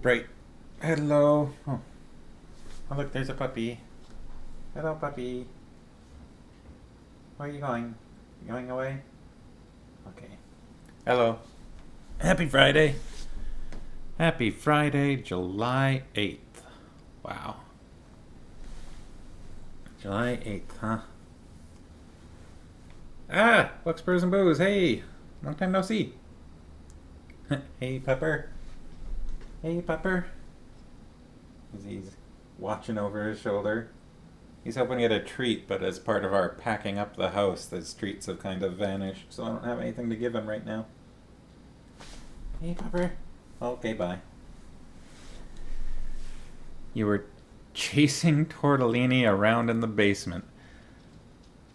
Right. Hello. Oh, look, there's a puppy. Hello, puppy. Where are you going? You going away? Okay. Hello. Happy Friday. Happy Friday, July 8th. Wow. July 8th, huh? Ah! Bucks, Brews, and Booze. Hey! Long time no see. Hey, Pepper. Hey, Pepper. He's watching over his shoulder. He's hoping to get a treat, but as part of our packing up the house, the treats have kind of vanished, so I don't have anything to give him right now. Hey, Pepper. Okay, bye. You were chasing Tortellini around in the basement.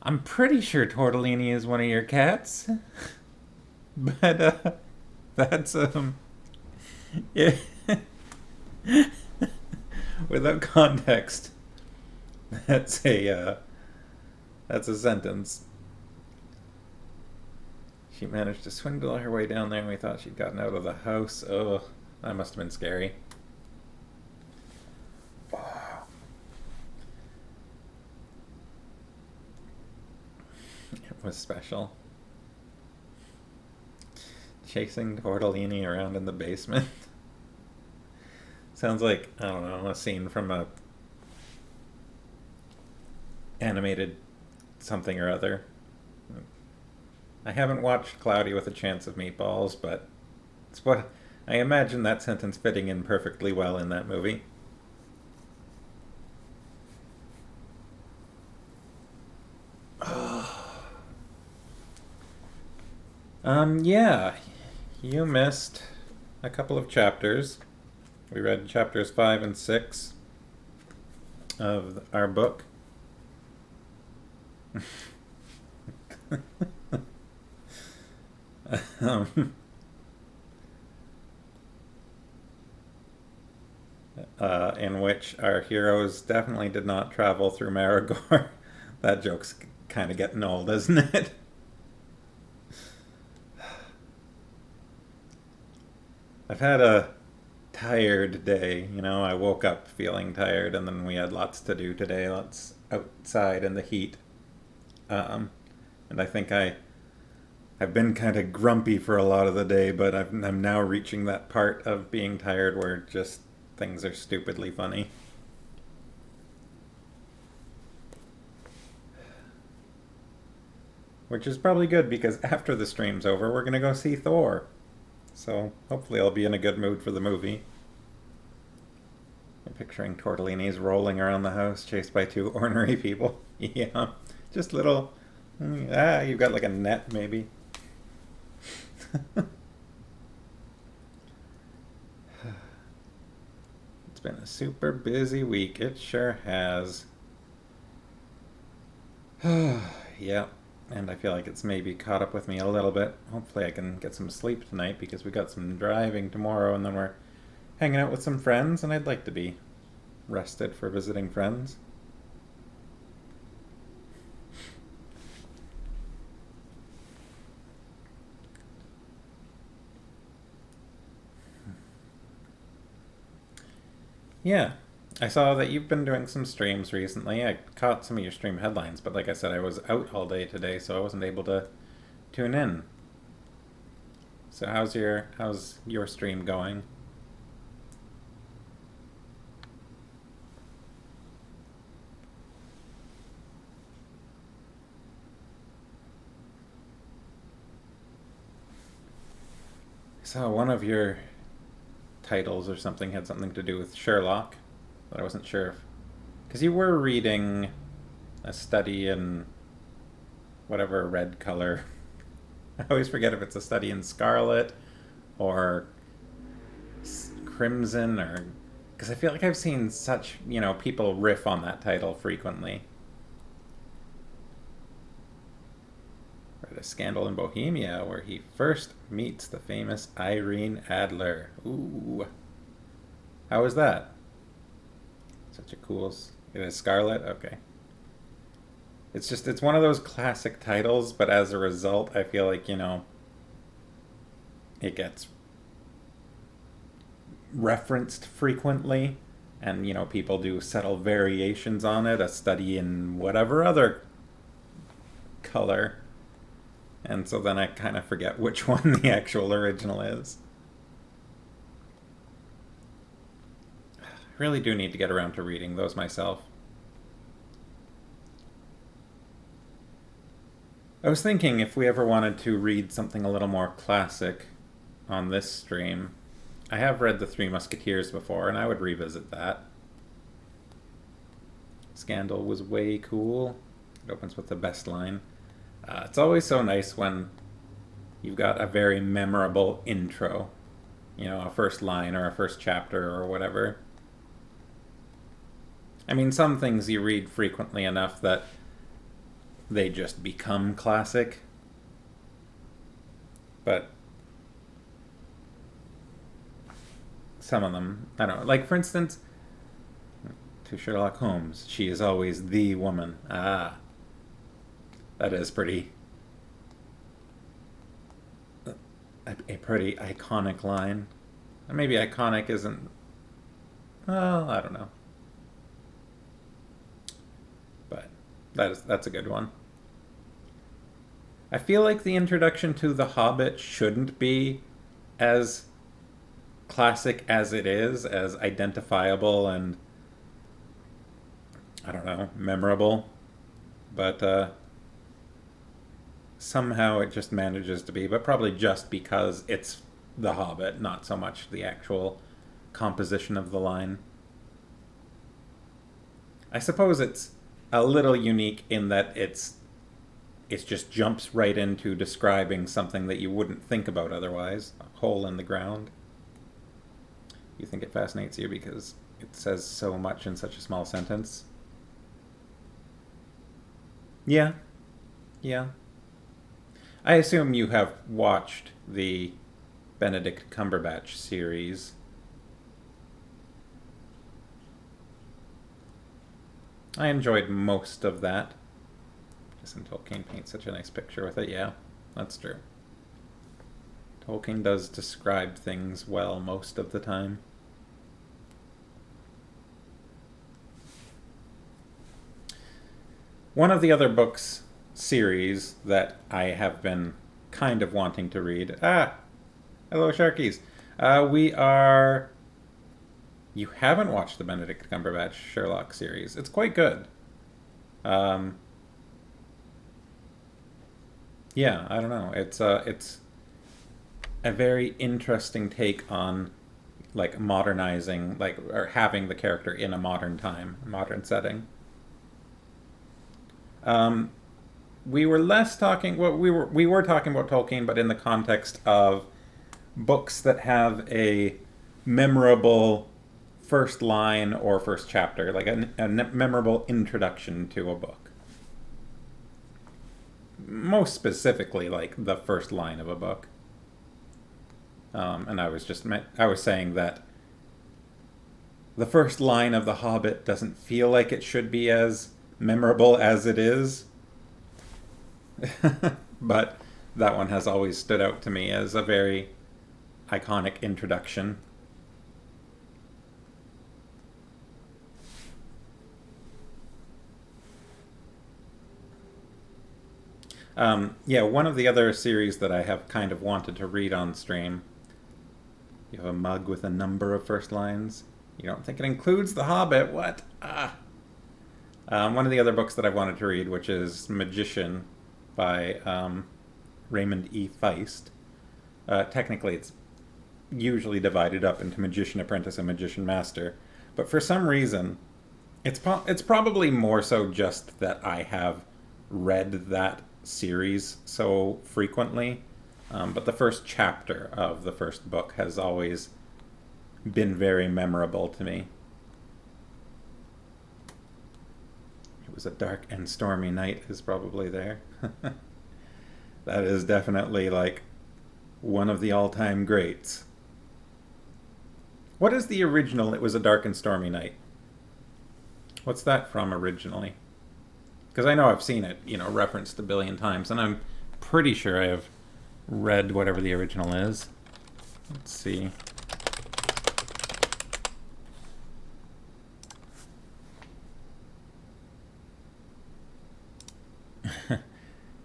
I'm pretty sure Tortellini is one of your cats. But, that's, yeah. Without context, that's a sentence. She managed to swindle her way down there and we thought she'd gotten out of the house. Oh, that must have been scary. It was special. Chasing Tortellini around in the basement. Sounds like, I don't know, a scene from a animated something or other. I haven't watched Cloudy with a Chance of Meatballs, but it's what I imagine that sentence fitting in perfectly well in that movie. Yeah, you missed a couple of chapters. We read chapters 5 and 6 of our book. In which our heroes definitely did not travel through Maragor. That joke's kind of getting old, isn't it? I've had a tired day. I woke up feeling tired, and then we had lots to do today, lots outside in the heat. And I think I've been kind of grumpy for a lot of the day, but I'm now reaching that part of being tired where just things are stupidly funny. Which is probably good because after the stream's over, we're going to go see Thor. So hopefully I'll be in a good mood for the movie. I'm picturing Tortellinis rolling around the house chased by two ornery people. Yeah, just little... you've got like a net maybe. It's been a super busy week. It sure has. Yeah, and I feel like it's maybe caught up with me a little bit. Hopefully I can get some sleep tonight because we got some driving tomorrow and then we're hanging out with some friends and I'd like to be rested for visiting friends. Yeah, I saw that you've been doing some streams recently. I caught some of your stream headlines, but like I said, I was out all day today, so I wasn't able to tune in. So how's your stream going? I saw one of your titles or something had something to do with Sherlock, but I wasn't sure if... Because you were reading a study in whatever red color. I always forget if it's a study in scarlet or crimson or... Because I feel like I've seen such, people riff on that title frequently. Read A Scandal in Bohemia, where he first meets the famous Irene Adler. Ooh. How was that? Such a cool... It is Scarlet? Okay. It's one of those classic titles, but as a result, I feel like, it gets referenced frequently, and people do subtle variations on it, a study in whatever other color, and so then I kind of forget which one the actual original is. I really do need to get around to reading those myself. I was thinking if we ever wanted to read something a little more classic on this stream. I have read The Three Musketeers before, and I would revisit that. Scandal was way cool. It opens with the best line. It's always so nice when you've got a very memorable intro. A first line or a first chapter or whatever. I mean, some things you read frequently enough that they just become classic. But some of them, I don't know. Like, for instance, to Sherlock Holmes, she is always the woman. Ah. That is pretty... a pretty iconic line. Maybe iconic isn't... Well, I don't know. But that's a good one. I feel like the introduction to The Hobbit shouldn't be as classic as it is, as identifiable and, I don't know, memorable. But somehow it just manages to be, but probably just because it's The Hobbit, not so much the actual composition of the line. I suppose it's a little unique in that it just jumps right into describing something that you wouldn't think about otherwise, a hole in the ground. You think it fascinates you because it says so much in such a small sentence? Yeah. I assume you have watched the Benedict Cumberbatch series. I enjoyed most of that. Just Tolkien paints such a nice picture with it. Yeah, that's true. Tolkien does describe things well most of the time. One of the other books series that I have been kind of wanting to read. Hello, Sharkies. You haven't watched the Benedict Cumberbatch Sherlock series. It's quite good. Yeah, I don't know. It's a very interesting take on like modernizing, or having the character in a modern time, modern setting. We were less talking. Well, we were talking about Tolkien, but in the context of books that have a memorable first line or first chapter, like a memorable introduction to a book. Most specifically, like the first line of a book. And I was saying that the first line of The Hobbit doesn't feel like it should be as memorable as it is. But that one has always stood out to me as a very iconic introduction. Yeah, one of the other series that I have kind of wanted to read on stream. You have a mug with a number of first lines. You don't think it includes The Hobbit? What? One of the other books that I wanted to read, which is Magician by Raymond E. Feist. Technically, it's usually divided up into Magician Apprentice and Magician Master. But for some reason, it's probably more so just that I have read that series so frequently. But the first chapter of the first book has always been very memorable to me. It was a dark and stormy night is probably there. That is definitely like one of the all-time greats. What is the original It Was a Dark and Stormy Night? What's that from originally? Because I know I've seen it, referenced a billion times, and I'm pretty sure I have read whatever the original is. Let's see.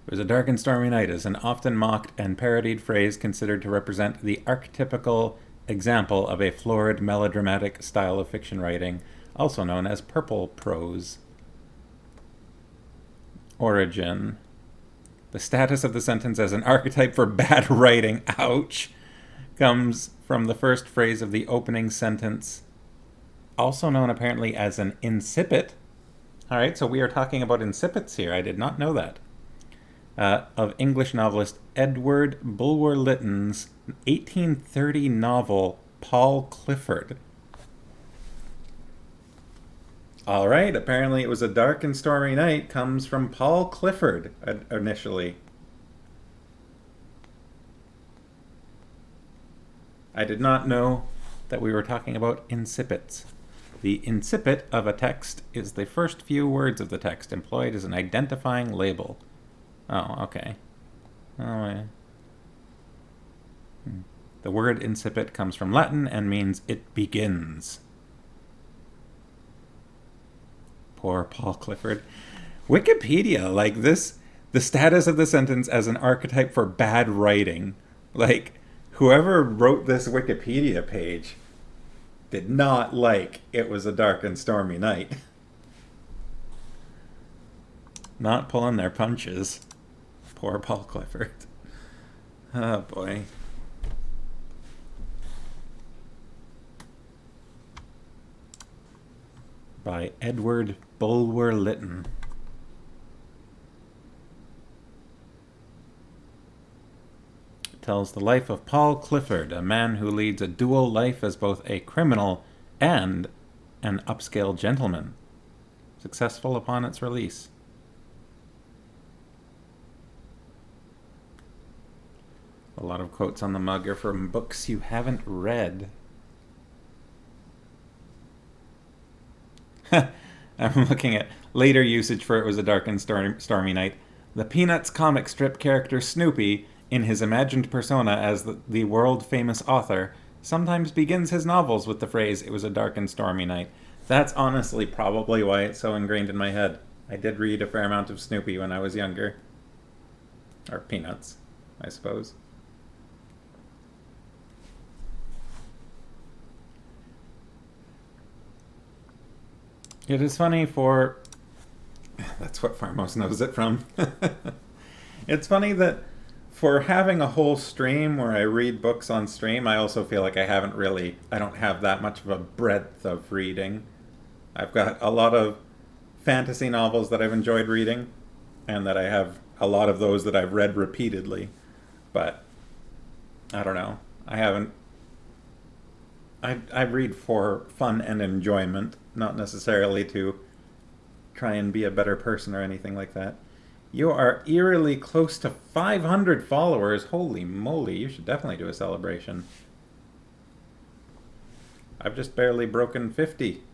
It was a dark and stormy night is an often mocked and parodied phrase considered to represent the archetypical example of a florid melodramatic style of fiction writing, also known as purple prose. Origin. The status of the sentence as an archetype for bad writing, ouch, comes from the first phrase of the opening sentence, also known apparently as an incipit. All right, so we are talking about incipits here. I did not know that. Of English novelist Edward Bulwer Lytton's 1830 novel Paul Clifford. All right, apparently it was a dark and stormy night comes from Paul Clifford initially. I did not know that we were talking about incipits. The incipit of a text is the first few words of the text employed as an identifying label. Oh, okay. Oh, The word incipit comes from Latin and means it begins. Poor Paul Clifford. Wikipedia, like this, the status of the sentence as an archetype for bad writing. Like, whoever wrote this Wikipedia page did not like it was a dark and stormy night. Not pulling their punches. Poor Paul Clifford. Oh boy. By Edward Bulwer Lytton. It tells the life of Paul Clifford, a man who leads a dual life as both a criminal and an upscale gentleman. Successful upon its release. A lot of quotes on the mug are from books you haven't read. I'm looking at later usage for it was a dark and stormy night. The Peanuts comic strip character Snoopy, in his imagined persona as the world-famous author, sometimes begins his novels with the phrase, "It was a dark and stormy night." That's honestly probably why it's so ingrained in my head. I did read a fair amount of Snoopy when I was younger. Or Peanuts, I suppose. It is funny for... That's what Farmos knows it from. It's funny that for having a whole stream where I read books on stream, I also feel like I don't have that much of a breadth of reading. I've got a lot of fantasy novels that I've enjoyed reading, and that I have a lot of those that I've read repeatedly. But, I don't know. I read for fun and enjoyment, not necessarily to try and be a better person or anything like that. You are eerily close to 500 followers. Holy moly, you should definitely do a celebration. I've just barely broken 50.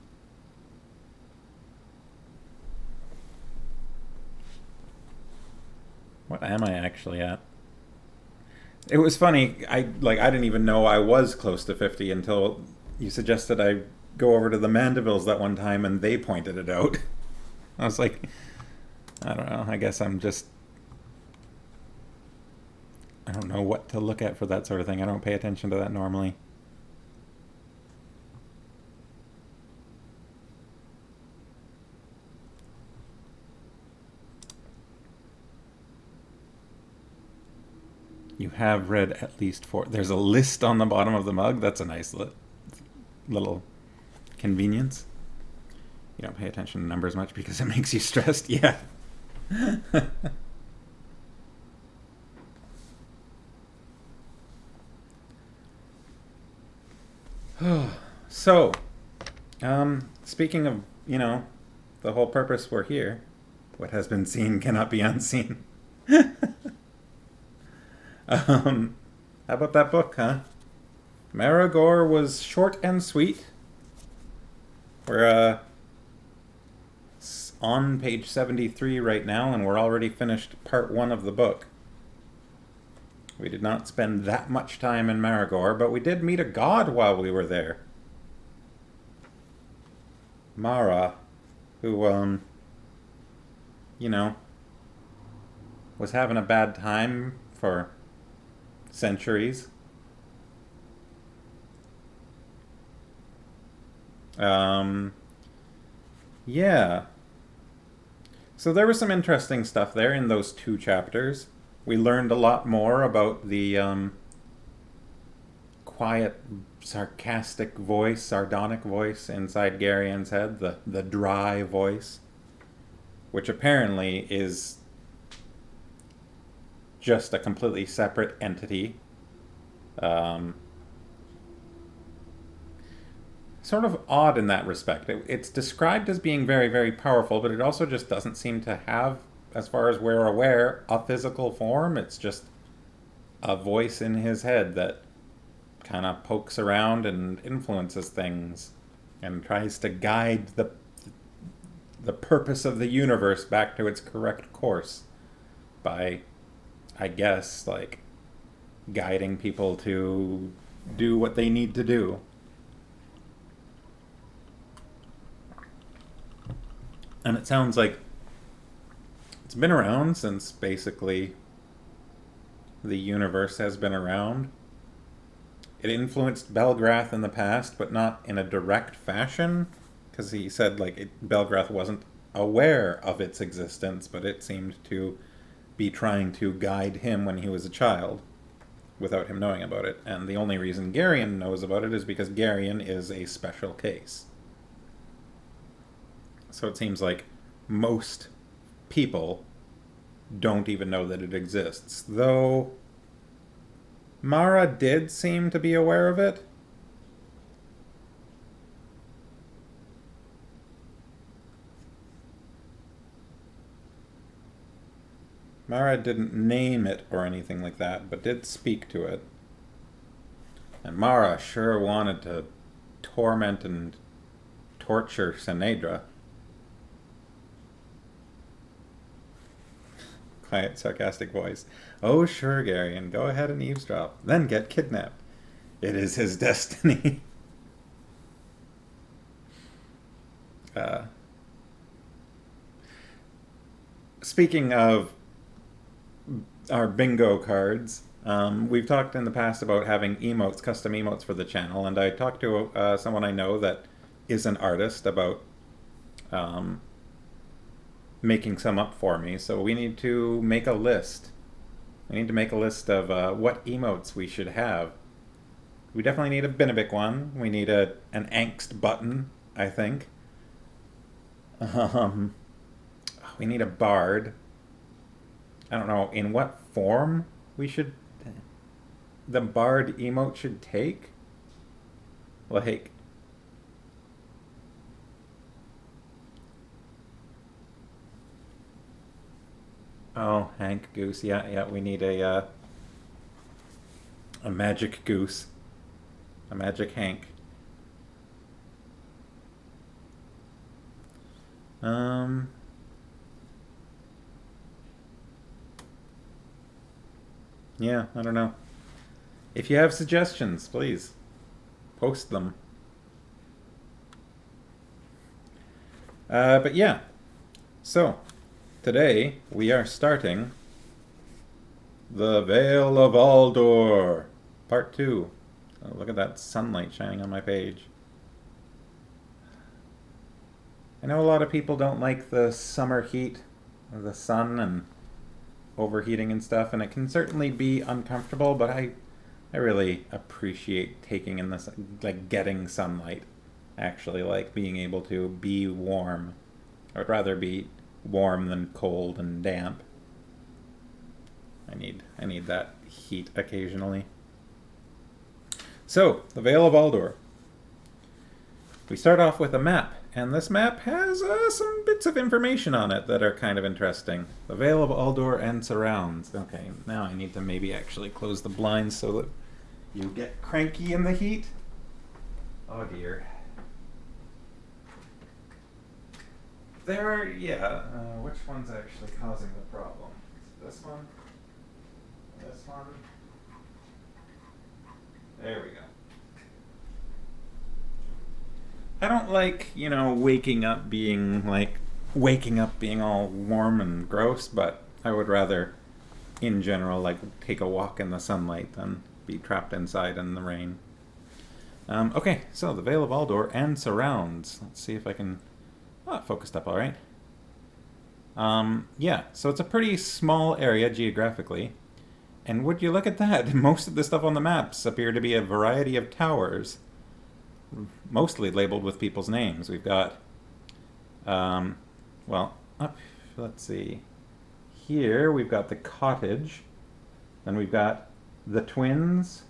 What am I actually at? It was funny. I didn't even know I was close to 50 until you suggested I go over to the Mandevilles that one time and they pointed it out. I was like, I don't know. I guess I don't know what to look at for that sort of thing. I don't pay attention to that normally. You have read at least 4. There's a list on the bottom of the mug. That's a nice little convenience. You don't pay attention to numbers much because it makes you stressed. Yeah. So, speaking of, the whole purpose we're here, what has been seen cannot be unseen. How about that book, huh? Maragor was short and sweet. We're on page 73 right now, and we're already finished part 1 of the book. We did not spend that much time in Maragor, but we did meet a god while we were there. Mara, who, was having a bad time for centuries. Um, yeah. So there was some interesting stuff there in those two chapters. We learned a lot more about the quiet, sarcastic voice, sardonic voice inside Garion's head, the dry voice, which apparently is just a completely separate entity. Um, Sort of odd in that respect. It's described as being very, very powerful, but it also just doesn't seem to have, as far as we're aware, a physical form. It's just a voice in his head that kind of pokes around and influences things and tries to guide the purpose of the universe back to its correct course by, I guess, like guiding people to do what they need to do. And it sounds like it's been around since basically the universe has been around. It influenced Belgrath in the past, but not in a direct fashion, because he said Belgrath wasn't aware of its existence, but it seemed to be trying to guide him when he was a child, without him knowing about it. And the only reason Garion knows about it is because Garion is a special case. So it seems like most people don't even know that it exists. Though Mara did seem to be aware of it. Mara didn't name it or anything like that, but did speak to it. And Mara sure wanted to torment and torture Sinedra. Quiet, sarcastic voice. Oh, sure, Garion, go ahead and eavesdrop, then get kidnapped. It is his destiny. Speaking of our bingo cards, we've talked in the past about having emotes, custom emotes for the channel, and I talked to someone I know that is an artist about making some up for me. So we need to make a list. We need to make a list of what emotes we should have. We definitely need a Binnabic one. We need an angst button, I think. We need a bard. I don't know in what form the bard emote should take. Like, oh, Hank Goose. Yeah, we need a magic goose. A magic Hank. Yeah, I don't know. If you have suggestions, please post them. But yeah, so today we are starting The Vale of Aldor, Part 2. Oh, look at that sunlight shining on my page. I know a lot of people don't like the summer heat of the sun and overheating and stuff, and it can certainly be uncomfortable, but I really appreciate taking in this, like getting sunlight, actually, like being able to be warm. I would rather be warm than cold and damp. I need that heat occasionally. So, the Vale of Aldor. We start off with a map, and this map has some bits of information on it that are kind of interesting. The Vale of Aldor and surrounds. Okay, now I need to maybe actually close the blinds so that you get cranky in the heat. Oh dear. There are, which one's actually causing the problem? This one? This one? There we go. I don't like, waking up being all warm and gross, but I would rather in general like take a walk in the sunlight than be trapped inside in the rain. Okay, so the Vale of Aldor and surrounds. Let's see if I can... Oh, it focused up all right. Yeah, so it's a pretty small area geographically. And would you look at that? Most of the stuff on the maps appear to be a variety of towers, mostly labeled with people's names. We've got, well, up, let's see. Here we've got the cottage. Then we've got the twins,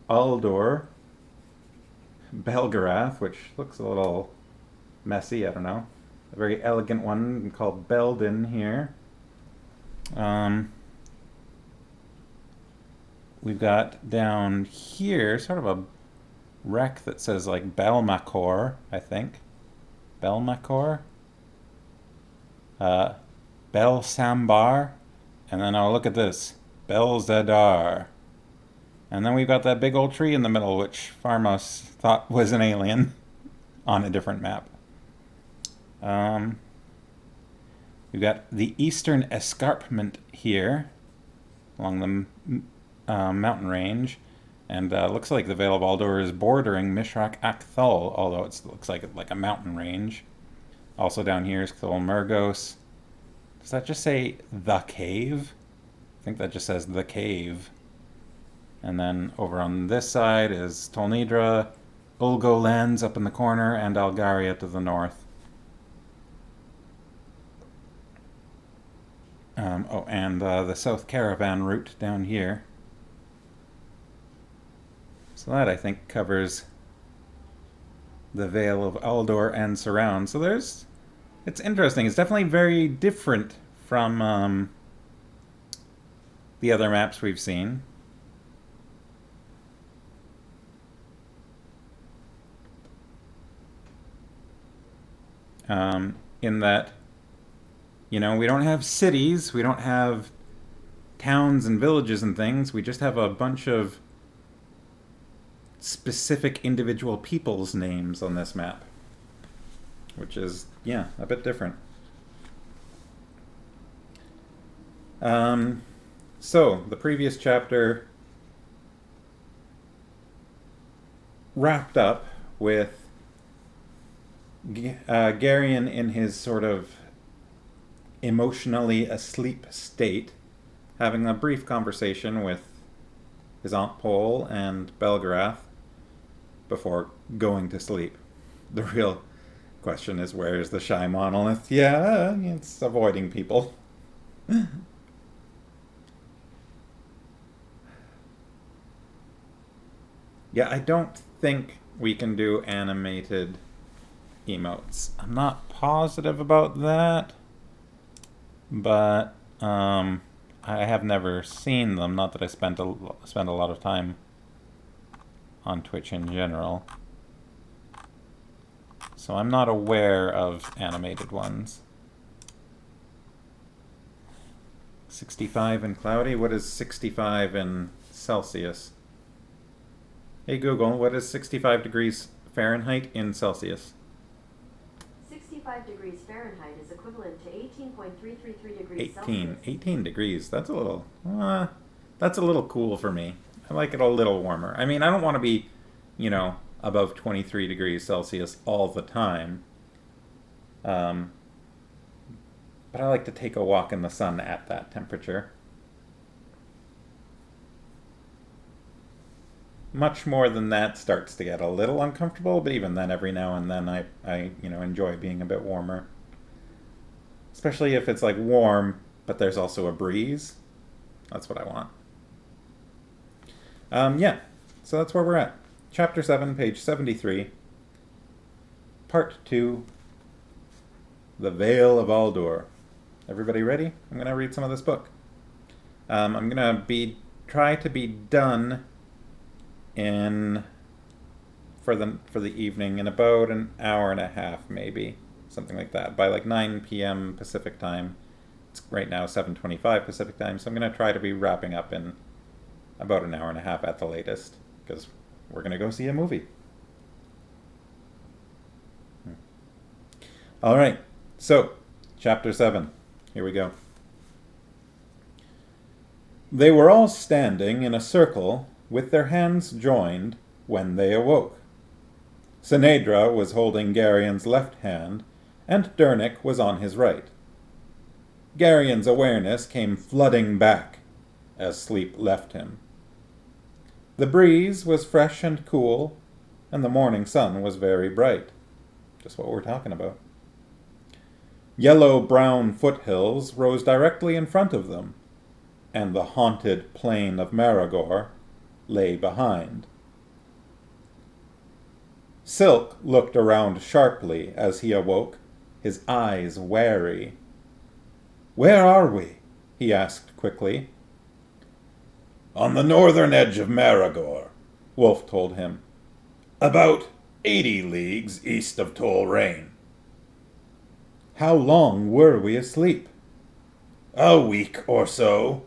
Aldor, Belgarath, which looks a little messy, I don't know. A very elegant one called Belden here. We've got down here sort of a wreck that says like Belmacor, I think. Belmacor? Belsambar. And then, oh, look at this. Belzadar. And then we've got that big old tree in the middle, which Pharmos thought was an alien on a different map. We've got the eastern escarpment here along the mountain range. And looks like the Vale of Aldor is bordering Mishrak Akthul, although it looks like a mountain range. Also down here is Thulmergos. Does that just say the cave? I think that just says the cave. And then over on this side is Tolnidra, Ulgolands up in the corner, and Algaria to the north. And the South Caravan route down here. So that, I think, covers the Vale of Aldor and surround. So it's interesting. It's definitely very different from the other maps we've seen. In that, you know, we don't have cities, we don't have towns and villages and things. We just have a bunch of specific individual people's names on this map, which is, yeah, a bit different. So the previous chapter wrapped up with Garion in his sort of emotionally asleep state, having a brief conversation with his Aunt Pole and Belgarath before going to sleep. The real question is, where's the shy monolith? Yeah, it's avoiding people. Yeah, I don't think we can do animated emotes. I'm not positive about that, but I have never seen them. Not that I spend a lot of time on Twitch in general, so I'm not aware of animated ones. 65 in cloudy. What is 65 in Celsius? Hey Google, what is 65 degrees Fahrenheit in Celsius? 65 degrees Fahrenheit is equivalent to 18.333 degrees Celsius. 18 degrees. That's a little cool for me. I like it a little warmer. I mean, I don't want to be, you know, above 23 degrees Celsius all the time. But I like to take a walk in the sun at that temperature. Much more than that starts to get a little uncomfortable, but even then, every now and then I enjoy being a bit warmer. Especially if it's like warm, but there's also a breeze. That's what I want. Yeah, so that's where we're at. Chapter 7, page 73. Part 2, The Vale of Aldor. Everybody ready? I'm going to read some of this book. I'm going to try to be done for the evening in about an hour and a half, maybe something like that, by like 9 p.m. Pacific time. It's right now 7:25 Pacific time, so I'm going to try to be wrapping up in about an hour and a half at the latest, because we're going to go see a movie. All right, so chapter 7, here we go. They were all standing in a circle with their hands joined when they awoke. Sinedra was holding Garion's left hand, and Dernick was on his right. Garion's awareness came flooding back as sleep left him. The breeze was fresh and cool, and the morning sun was very bright. Just what we're talking about. Yellow-brown foothills rose directly in front of them, and the haunted plain of Maragor lay behind. Silk looked around sharply as he awoke, his eyes wary. "Where are we?" he asked quickly. "On the northern edge of Maragor," Wolf told him. "About 80 leagues east of Tolrain." "How long were we asleep?" "A week or so."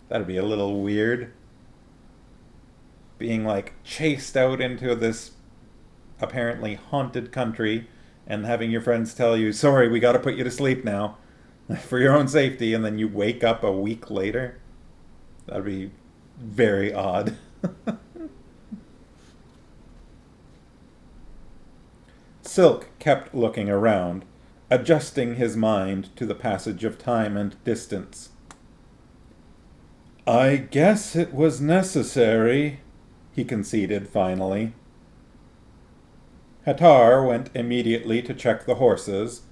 That'd be a little weird. Being chased out into this apparently haunted country and having your friends tell you, "Sorry, we gotta put you to sleep now for your own safety," and then you wake up a week later. That'd be very odd. Silk kept looking around, adjusting his mind to the passage of time and distance. "I guess it was necessary," he conceded finally. Hatar went immediately to check the horses,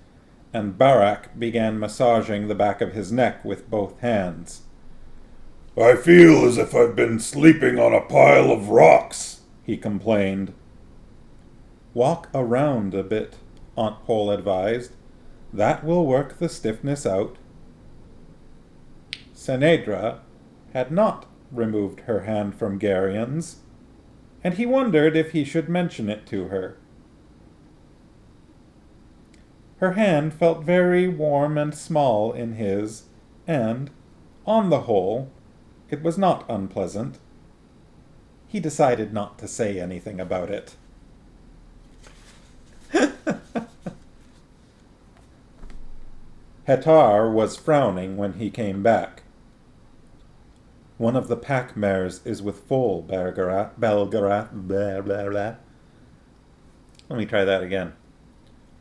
and Barak began massaging the back of his neck with both hands. "I feel as if I've been sleeping on a pile of rocks," he complained. "Walk around a bit," Aunt Pole advised. "That will work the stiffness out." Sinedra had not removed her hand from Garion's, and he wondered if he should mention it to her. Her hand felt very warm and small in his, and, on the whole, it was not unpleasant. He decided not to say anything about it. Hatar was frowning when he came back. "One of the pack mares is with foal, Belgarath, blah, blah, blah. Let me try that again.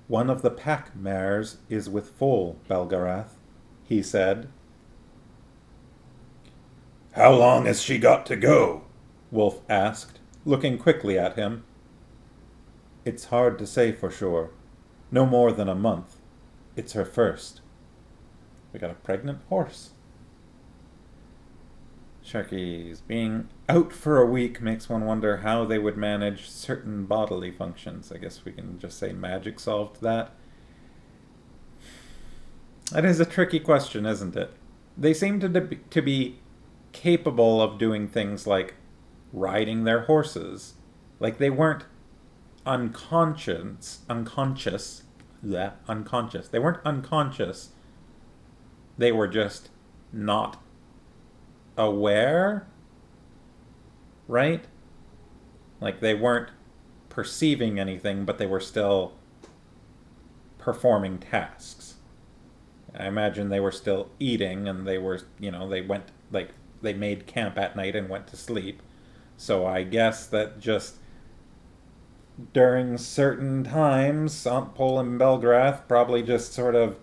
"One of the pack mares is with foal, Belgarath," he said. "How long has she got to go?" Wolf asked, looking quickly at him. "It's hard to say for sure. No more than a month. It's her first." We got a pregnant horse. Sharkies. Being out for a week makes one wonder how they would manage certain bodily functions. I guess we can just say magic solved that. That is a tricky question, isn't it? They seem to be capable of doing things like riding their horses. They weren't unconscious. They weren't unconscious. They were just not aware, right? They weren't perceiving anything, but they were still performing tasks. I imagine they were still eating, and they were, they went, they made camp at night and went to sleep. So I guess that just during certain times, Aunt Pole and Belgrath probably just sort of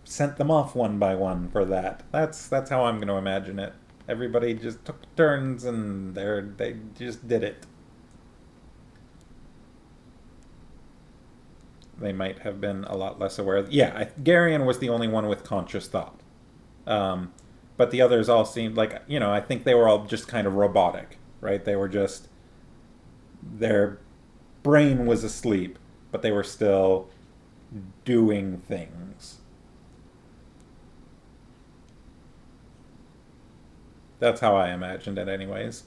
sent them off one by one for that. That's how I'm going to imagine it. Everybody just took turns and they just did it. They might have been a lot less aware. Yeah, Garion was the only one with conscious thought. But the others all seemed I think they were all just kind of robotic, right? They were just, their brain was asleep, but they were still doing things. That's how I imagined it anyways.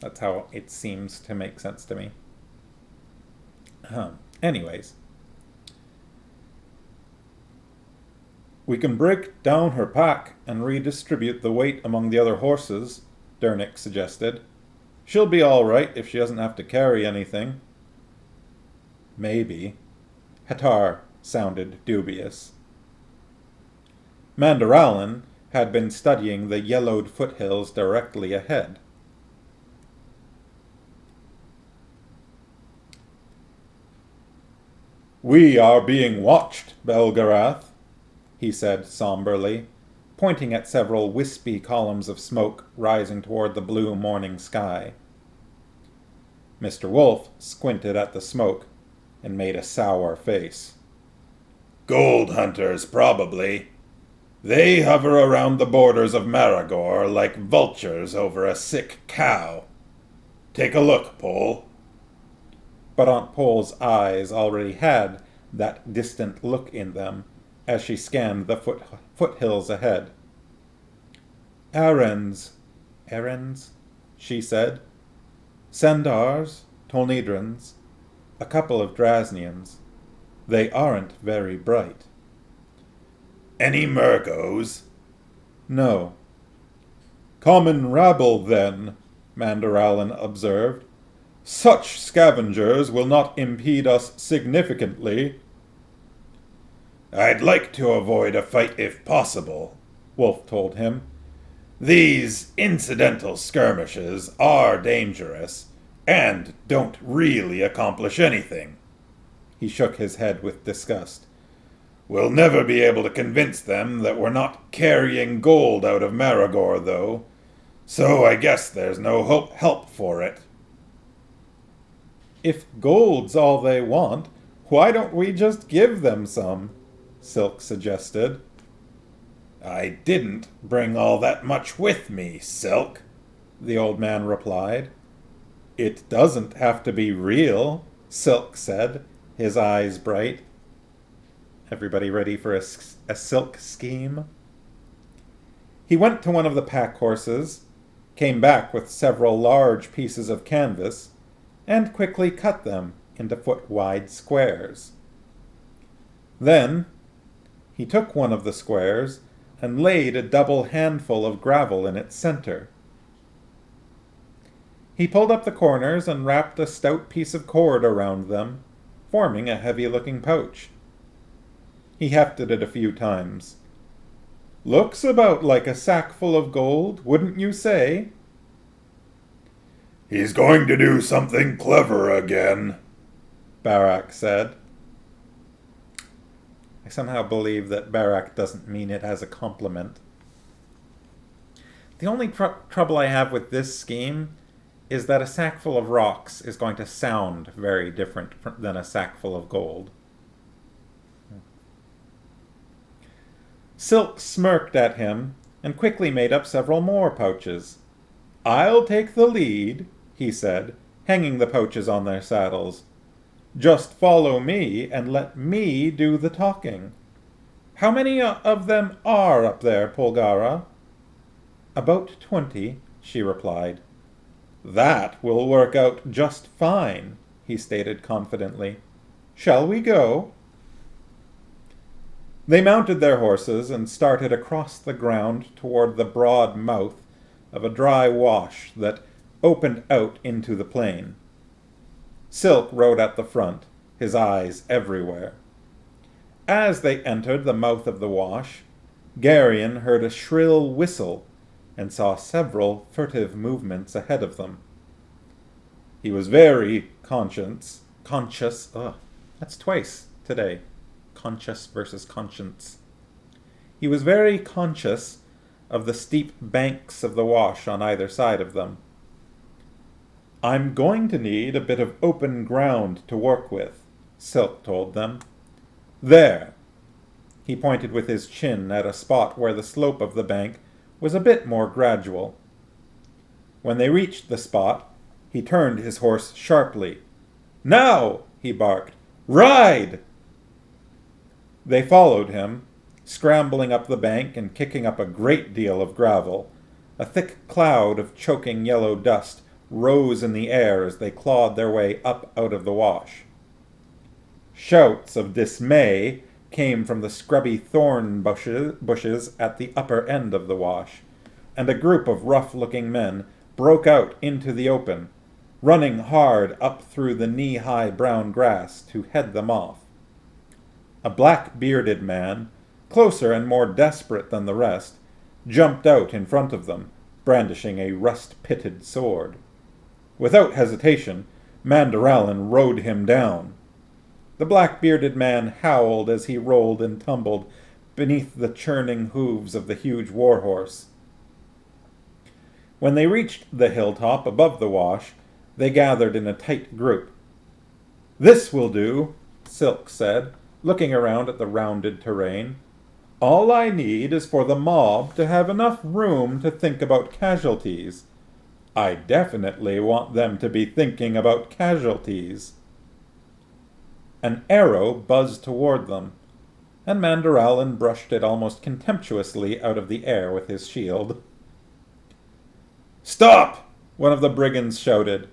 That's how it seems to make sense to me. Anyways. "We can break down her pack and redistribute the weight among the other horses," Dernick suggested. "She'll be all right if she doesn't have to carry anything." "Maybe." Hatar sounded dubious. Mandaralin had been studying the yellowed foothills directly ahead. "We are being watched, Belgarath," he said somberly, pointing at several wispy columns of smoke rising toward the blue morning sky. Mr. Wolf squinted at the smoke and made a sour face. "Gold hunters, probably. They hover around the borders of Maragor like vultures over a sick cow. Take a look, Pole." But Aunt Pole's eyes already had that distant look in them as she scanned the foothills ahead. "Errands," she said. "Cendars, Tolnedrans, a couple of Drasnians. They aren't very bright." "Any Murgos?" "No." "Common rabble, then," Manderallen observed. "Such scavengers will not impede us significantly." "I'd like to avoid a fight if possible," Wolf told him. "These incidental skirmishes are dangerous, and don't really accomplish anything." He shook his head with disgust. "We'll never be able to convince them that we're not carrying gold out of Maragor, though, so I guess there's no help for it." "If gold's all they want, why don't we just give them some?" Silk suggested. "I didn't bring all that much with me, Silk," the old man replied. "It doesn't have to be real," Silk said, his eyes bright. Everybody ready for a Silk scheme? He went to one of the pack horses, came back with several large pieces of canvas, and quickly cut them into foot-wide squares. Then he took one of the squares and laid a double handful of gravel in its center. He pulled up the corners and wrapped a stout piece of cord around them, forming a heavy-looking pouch. He hefted it a few times. "Looks about like a sack full of gold, wouldn't you say?" "He's going to do something clever again," Barak said. I somehow believe that Barak doesn't mean it as a compliment. The only trouble I have with this scheme is that a sack full of rocks is going to sound very different than a sack full of gold. Silk smirked at him and quickly made up several more pouches. "I'll take the lead," he said, hanging the pouches on their saddles. "Just follow me and let me do the talking. How many of them are up there, Polgara?" "About 20, she replied. "That will work out just fine," he stated confidently. "Shall we go?" They mounted their horses and started across the ground toward the broad mouth of a dry wash that opened out into the plain. Silk rode at the front, his eyes everywhere. As they entered the mouth of the wash, Garion heard a shrill whistle and saw several furtive movements ahead of them. He was very conscious, that's twice today, conscious versus conscience. He was very conscious of the steep banks of the wash on either side of them. "I'm going to need a bit of open ground to work with," Silk told them. "There." He pointed with his chin at a spot where the slope of the bank was a bit more gradual. When they reached the spot, he turned his horse sharply. "Now!" he barked. "Ride!" They followed him, scrambling up the bank and kicking up a great deal of gravel. A thick cloud of choking yellow dust rose in the air as they clawed their way up out of the wash. Shouts of dismay came from the scrubby thorn bushes at the upper end of the wash, and a group of rough-looking men broke out into the open, running hard up through the knee-high brown grass to head them off. A black-bearded man, closer and more desperate than the rest, jumped out in front of them, brandishing a rust-pitted sword. Without hesitation, Manderallen rode him down. The black-bearded man howled as he rolled and tumbled beneath the churning hooves of the huge warhorse. When they reached the hilltop above the wash, they gathered in a tight group. "This will do," Silk said, looking around at the rounded terrain. "All I need is for the mob to have enough room to think about casualties. I definitely want them to be thinking about casualties." An arrow buzzed toward them, and Manderallen brushed it almost contemptuously out of the air with his shield. "Stop!" one of the brigands shouted.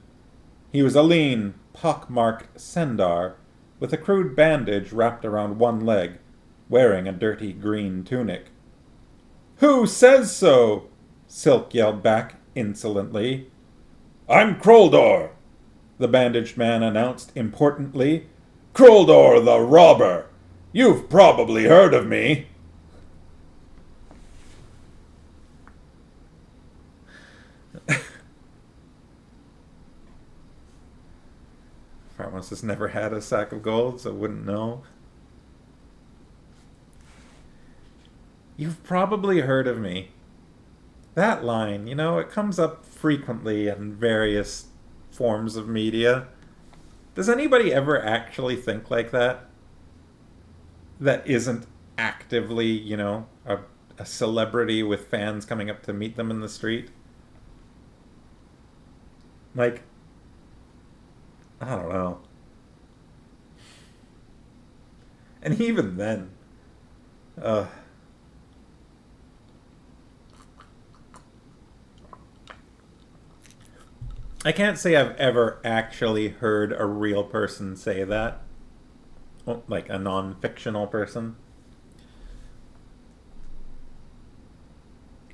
He was a lean, pock-marked Sendar, with a crude bandage wrapped around one leg, wearing a dirty green tunic. "Who says so?" Silk yelled back insolently. "I'm Kroldor," the bandaged man announced importantly. "Kroldor the robber! You've probably heard of me." Pharmacist never had a sack of gold, so wouldn't know. "You've probably heard of me." That line, it comes up frequently in various forms of media. Does anybody ever actually think like that? That isn't actively, a celebrity with fans coming up to meet them in the street? Like, I don't know. And even then, I can't say I've ever actually heard a real person say that. Well, like a non-fictional person.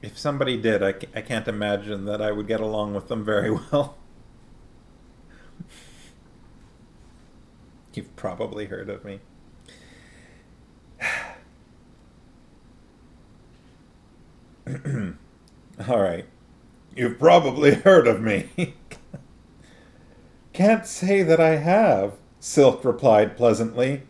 If somebody did, I can't imagine that I would get along with them very well. You've probably heard of me. All right. "You've probably heard of me." "Can't say that I have," Silk replied pleasantly.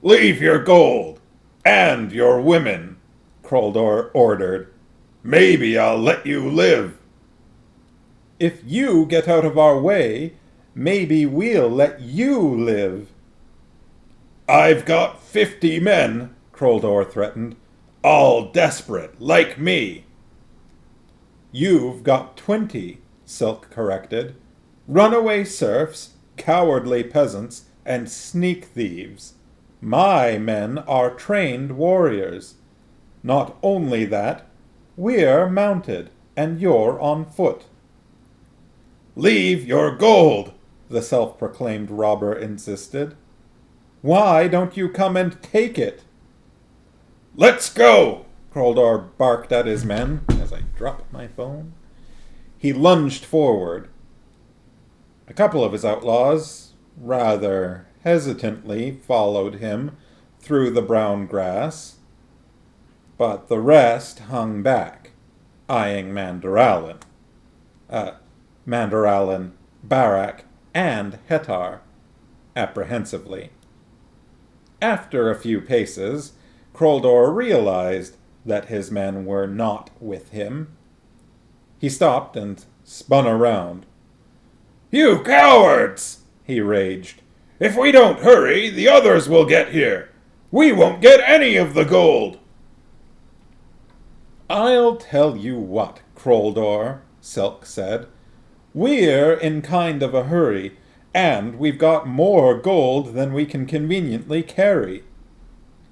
"Leave your gold and your women," Kroldor ordered. "Maybe I'll let you live." "If you get out of our way, maybe we'll let you live." "I've got 50 men," Kroldor threatened. "All desperate, like me." "You've got 20, Silk corrected. "Runaway serfs, cowardly peasants, and sneak thieves. My men are trained warriors. Not only that, we're mounted, and you're on foot." "Leave your gold," the self-proclaimed robber insisted. "Why don't you come and take it?" "Let's go!" Kroldor barked at his men as I dropped my phone. He lunged forward. A couple of his outlaws, rather hesitantly, followed him through the brown grass, but the rest hung back, eyeing Manderallen. Manderallen, Barak, and Hetar, apprehensively. After a few paces, Kroldor realized that his men were not with him. He stopped and spun around. "You cowards!" he raged. "If we don't hurry, the others will get here. We won't get any of the gold." "I'll tell you what, Kroldor," Silk said. "We're in kind of a hurry, and we've got more gold than we can conveniently carry."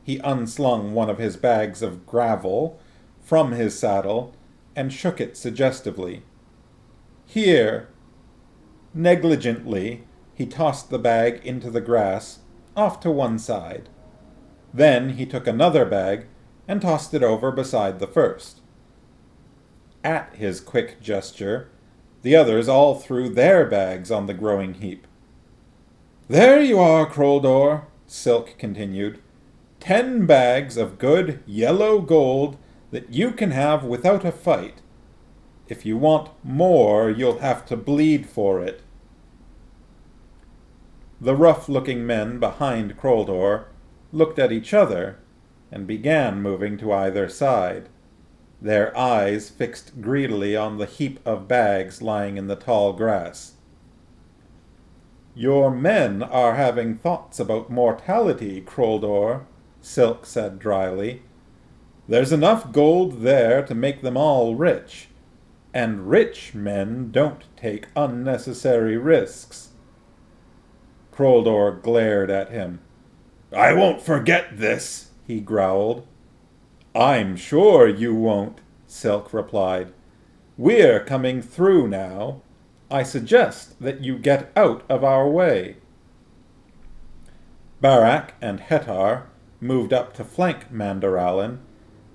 He unslung one of his bags of gravel from his saddle and shook it suggestively. "Here." Negligently, he tossed the bag into the grass, off to one side. Then he took another bag and tossed it over beside the first. At his quick gesture, the others all threw their bags on the growing heap. "There you are, Kroldor," Silk continued. 10 bags of good yellow gold that you can have without a fight. If you want more, you'll have to bleed for it. The rough-looking men behind Kroldor looked at each other and began moving to either side, their eyes fixed greedily on the heap of bags lying in the tall grass. "Your men are having thoughts about mortality, Kroldor," Silk said dryly. "There's enough gold there to make them all rich, and rich men don't take unnecessary risks." Kroldor glared at him. "I won't forget this," he growled. "I'm sure you won't," Silk replied. "We're coming through now. I suggest that you get out of our way." Barak and Hetar moved up to flank Mandaralin,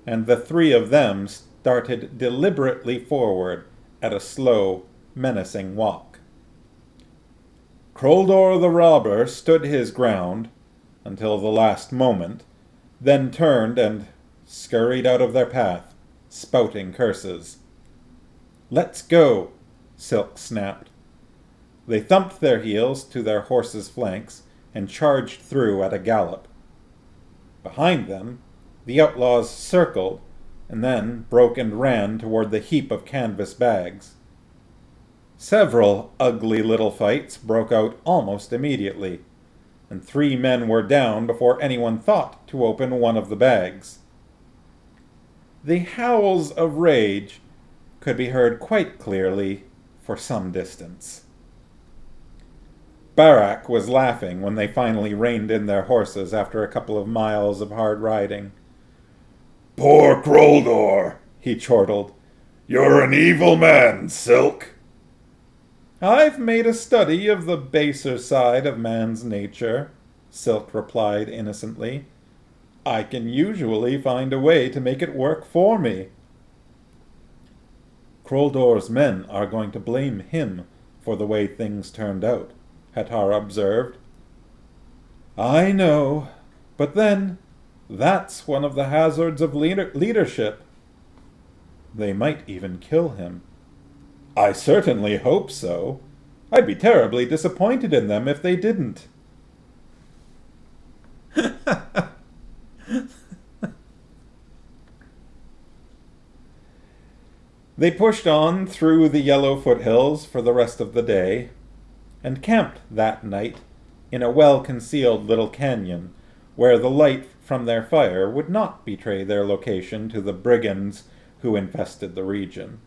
and the three of them started deliberately forward at a slow, menacing walk. Kroldor the robber stood his ground until the last moment, then turned and scurried out of their path, spouting curses. "Let's go," Silk snapped. They thumped their heels to their horses' flanks and charged through at a gallop. Behind them, the outlaws circled and then broke and ran toward the heap of canvas bags. Several ugly little fights broke out almost immediately, and 3 men were down before anyone thought to open one of the bags. The howls of rage could be heard quite clearly for some distance. Barak was laughing when they finally reined in their horses after a couple of miles of hard riding. "Poor Kroldor," he chortled. "You're an evil man, Silk." "I've made a study of the baser side of man's nature," Silk replied innocently. "I can usually find a way to make it work for me." "Kroldor's men are going to blame him for the way things turned out," Hetar observed. "I know, but then, that's one of the hazards of leadership. They might even kill him." "I certainly hope so. I'd be terribly disappointed in them if they didn't." They pushed on through the yellow foothills for the rest of the day, and camped that night in a well-concealed little canyon, where the light from their fire would not betray their location to the brigands who infested the region.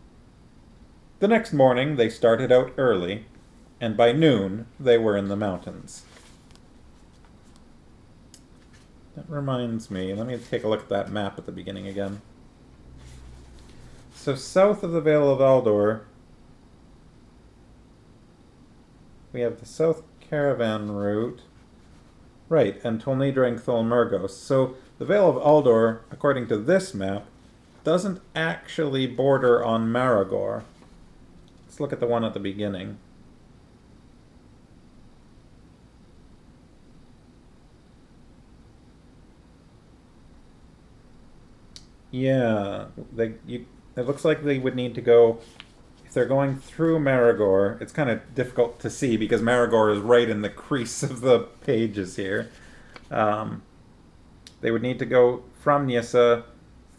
The next morning they started out early, and by noon they were in the mountains. That reminds me, let me take a look at that map at the beginning again. So south of the Vale of Aldor, we have the South Caravan route. Right, and Tolnedra and Thulmurgos. So the Vale of Aldor, according to this map, doesn't actually border on Maragor. Let's look at the one at the beginning. Yeah, it looks like they would need to go, if they're going through Maragor, it's kind of difficult to see because Maragor is right in the crease of the pages here. They would need to go from Nyissa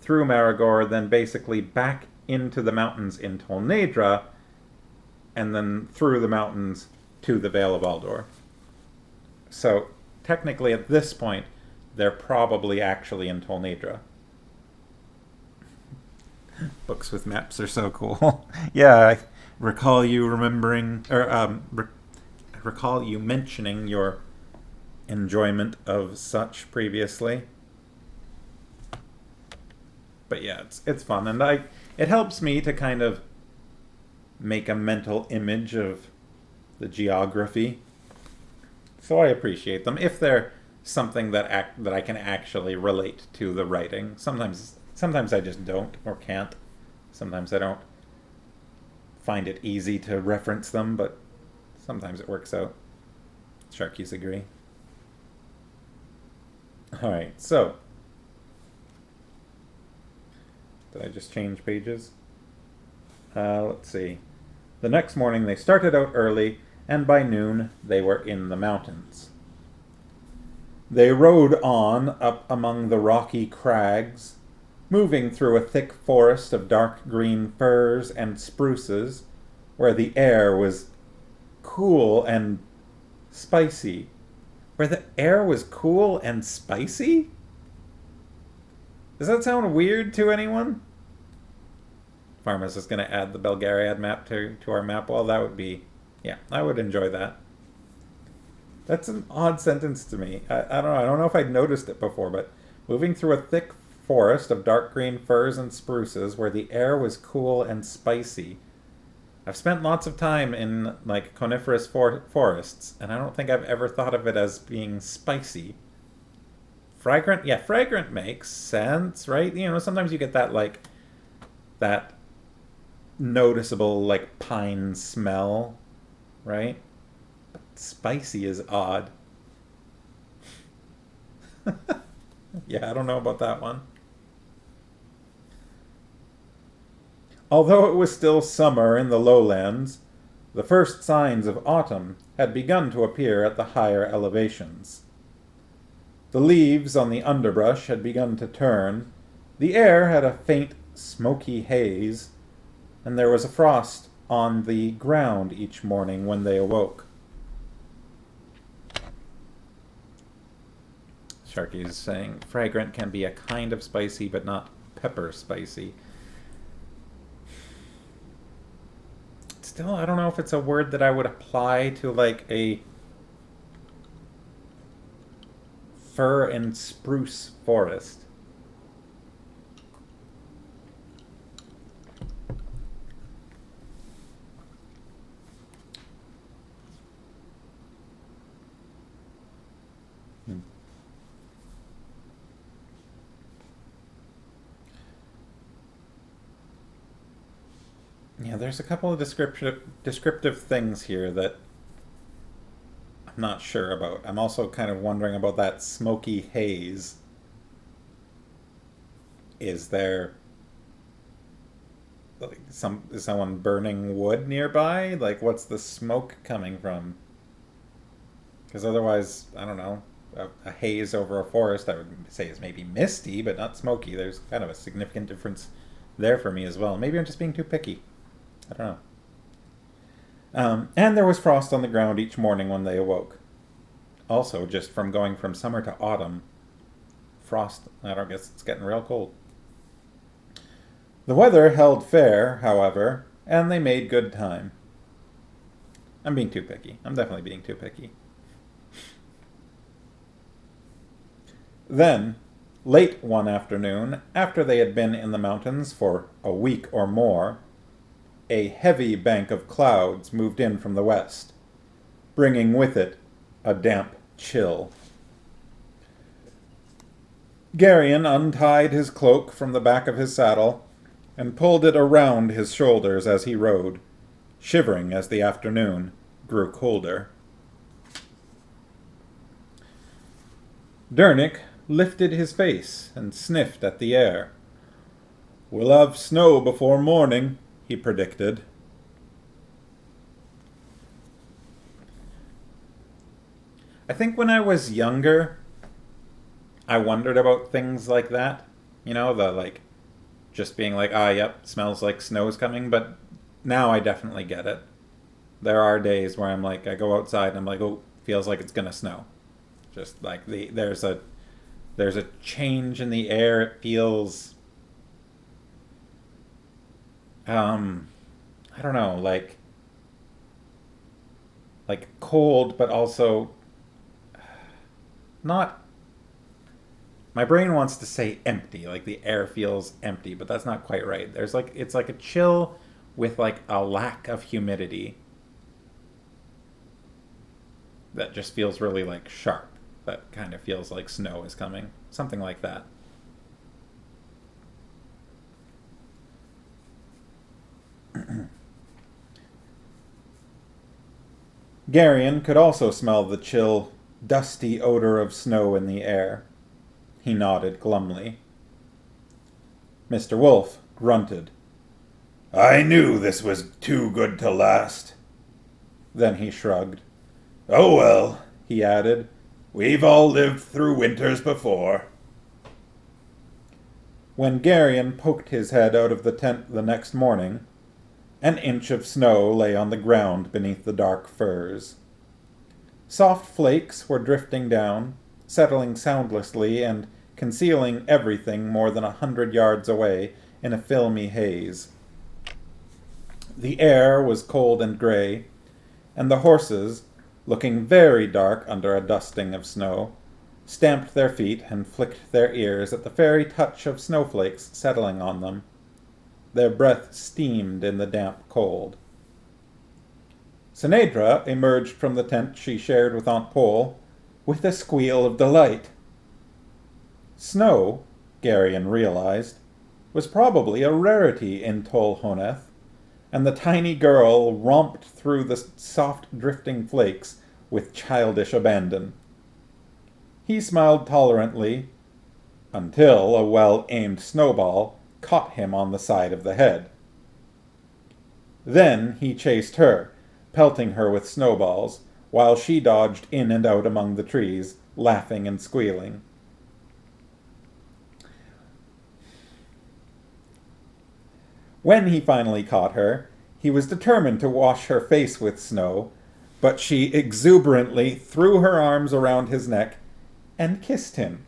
through Maragor, then basically back into the mountains in Tolnedra, and then through the mountains to the Vale of Aldor. So technically at this point, they're probably actually in Tolnedra. Books with maps are so cool. Yeah, I recall you remembering, or I recall you mentioning your enjoyment of such previously. But yeah, it's fun, and it helps me to kind of make a mental image of the geography. So I appreciate them if they're something that I can actually relate to the writing. Sometimes I just don't or can't. Sometimes I don't find it easy to reference them, but sometimes it works out. Sharkies agree. Alright, so Did I just change pages? Let's see. The next morning they started out early, and by noon they were in the mountains. They rode on up among the rocky crags, moving through a thick forest of dark green firs and spruces, where the air was cool and spicy. Where the air was cool and spicy? Does that sound weird to anyone? Farmer's is going to add the Belgariad map to our map wall. That would be... yeah, I would enjoy that. That's an odd sentence to me. I don't know. I don't know if I'd noticed it before, but moving through a thick forest of dark green firs and spruces where the air was cool and spicy. I've spent lots of time in like coniferous forests, and I don't think I've ever thought of it as being spicy. Fragrant? Yeah, fragrant makes sense, right? You know, sometimes you get that like that noticeable like pine smell, right? But spicy is odd. Yeah, I don't know about that one. Although it was still summer in the lowlands, the first signs of autumn had begun to appear at the higher elevations. The leaves on the underbrush had begun to turn, the air had a faint, smoky haze, and there was a frost on the ground each morning when they awoke. Sharky is saying, fragrant can be a kind of spicy, but not pepper spicy. Still, I don't know if it's a word that I would apply to like a fir and spruce forest. Yeah, there's a couple of descriptive things here that I'm not sure about. I'm also kind of wondering about that smoky haze. Is there like is someone burning wood nearby? Like, what's the smoke coming from? Because otherwise, I don't know, a haze over a forest I would say is maybe misty, but not smoky. There's kind of a significant difference there for me as well. Maybe I'm just being too picky. I don't know. And there was frost on the ground each morning when they awoke. Also, just from going from summer to autumn, frost, I don't guess it's getting real cold. The weather held fair, however, and they made good time. I'm being too picky. I'm definitely being too picky. Then, late one afternoon, after they had been in the mountains for a week or more, a heavy bank of clouds moved in from the west, bringing with it a damp chill. Garion untied his cloak from the back of his saddle and pulled it around his shoulders as he rode, shivering as the afternoon grew colder. Dernick lifted his face and sniffed at the air. "We'll have snow before morning," he predicted. I think when I was younger, I wondered about things like that. You know, the like, just being like, ah, yep, smells like snow's coming. But now I definitely get it. There are days where I'm like, I go outside and I'm like, oh, feels like it's gonna snow. Just like there's a change in the air. It feels, I don't know, like cold, but also not. My brain wants to say empty, like the air feels empty, but that's not quite right. There's like, it's like a chill with like a lack of humidity that just feels really like sharp. That kind of feels like snow is coming. Something like that. Garion could also smell the chill, dusty odor of snow in the air. He nodded glumly. Mr. Wolf grunted. I knew this was too good to last. Then he shrugged. Oh well, he added. We've all lived through winters before. When Geryon poked his head out of the tent the next morning, an inch of snow lay on the ground beneath the dark firs. Soft flakes were drifting down, settling soundlessly and concealing everything more than 100 yards away in a filmy haze. The air was cold and gray, and the horses, looking very dark under a dusting of snow, stamped their feet and flicked their ears at the fairy touch of snowflakes settling on them. Their breath steamed in the damp cold. Sinedra emerged from the tent she shared with Aunt Pole with a squeal of delight. Snow, Geryon realized, was probably a rarity in Tol Honeth, and the tiny girl romped through the soft drifting flakes with childish abandon. He smiled tolerantly, until a well-aimed snowball caught him on the side of the head. Then he chased her, pelting her with snowballs, while she dodged in and out among the trees, laughing and squealing. When he finally caught her, he was determined to wash her face with snow, but she exuberantly threw her arms around his neck and kissed him,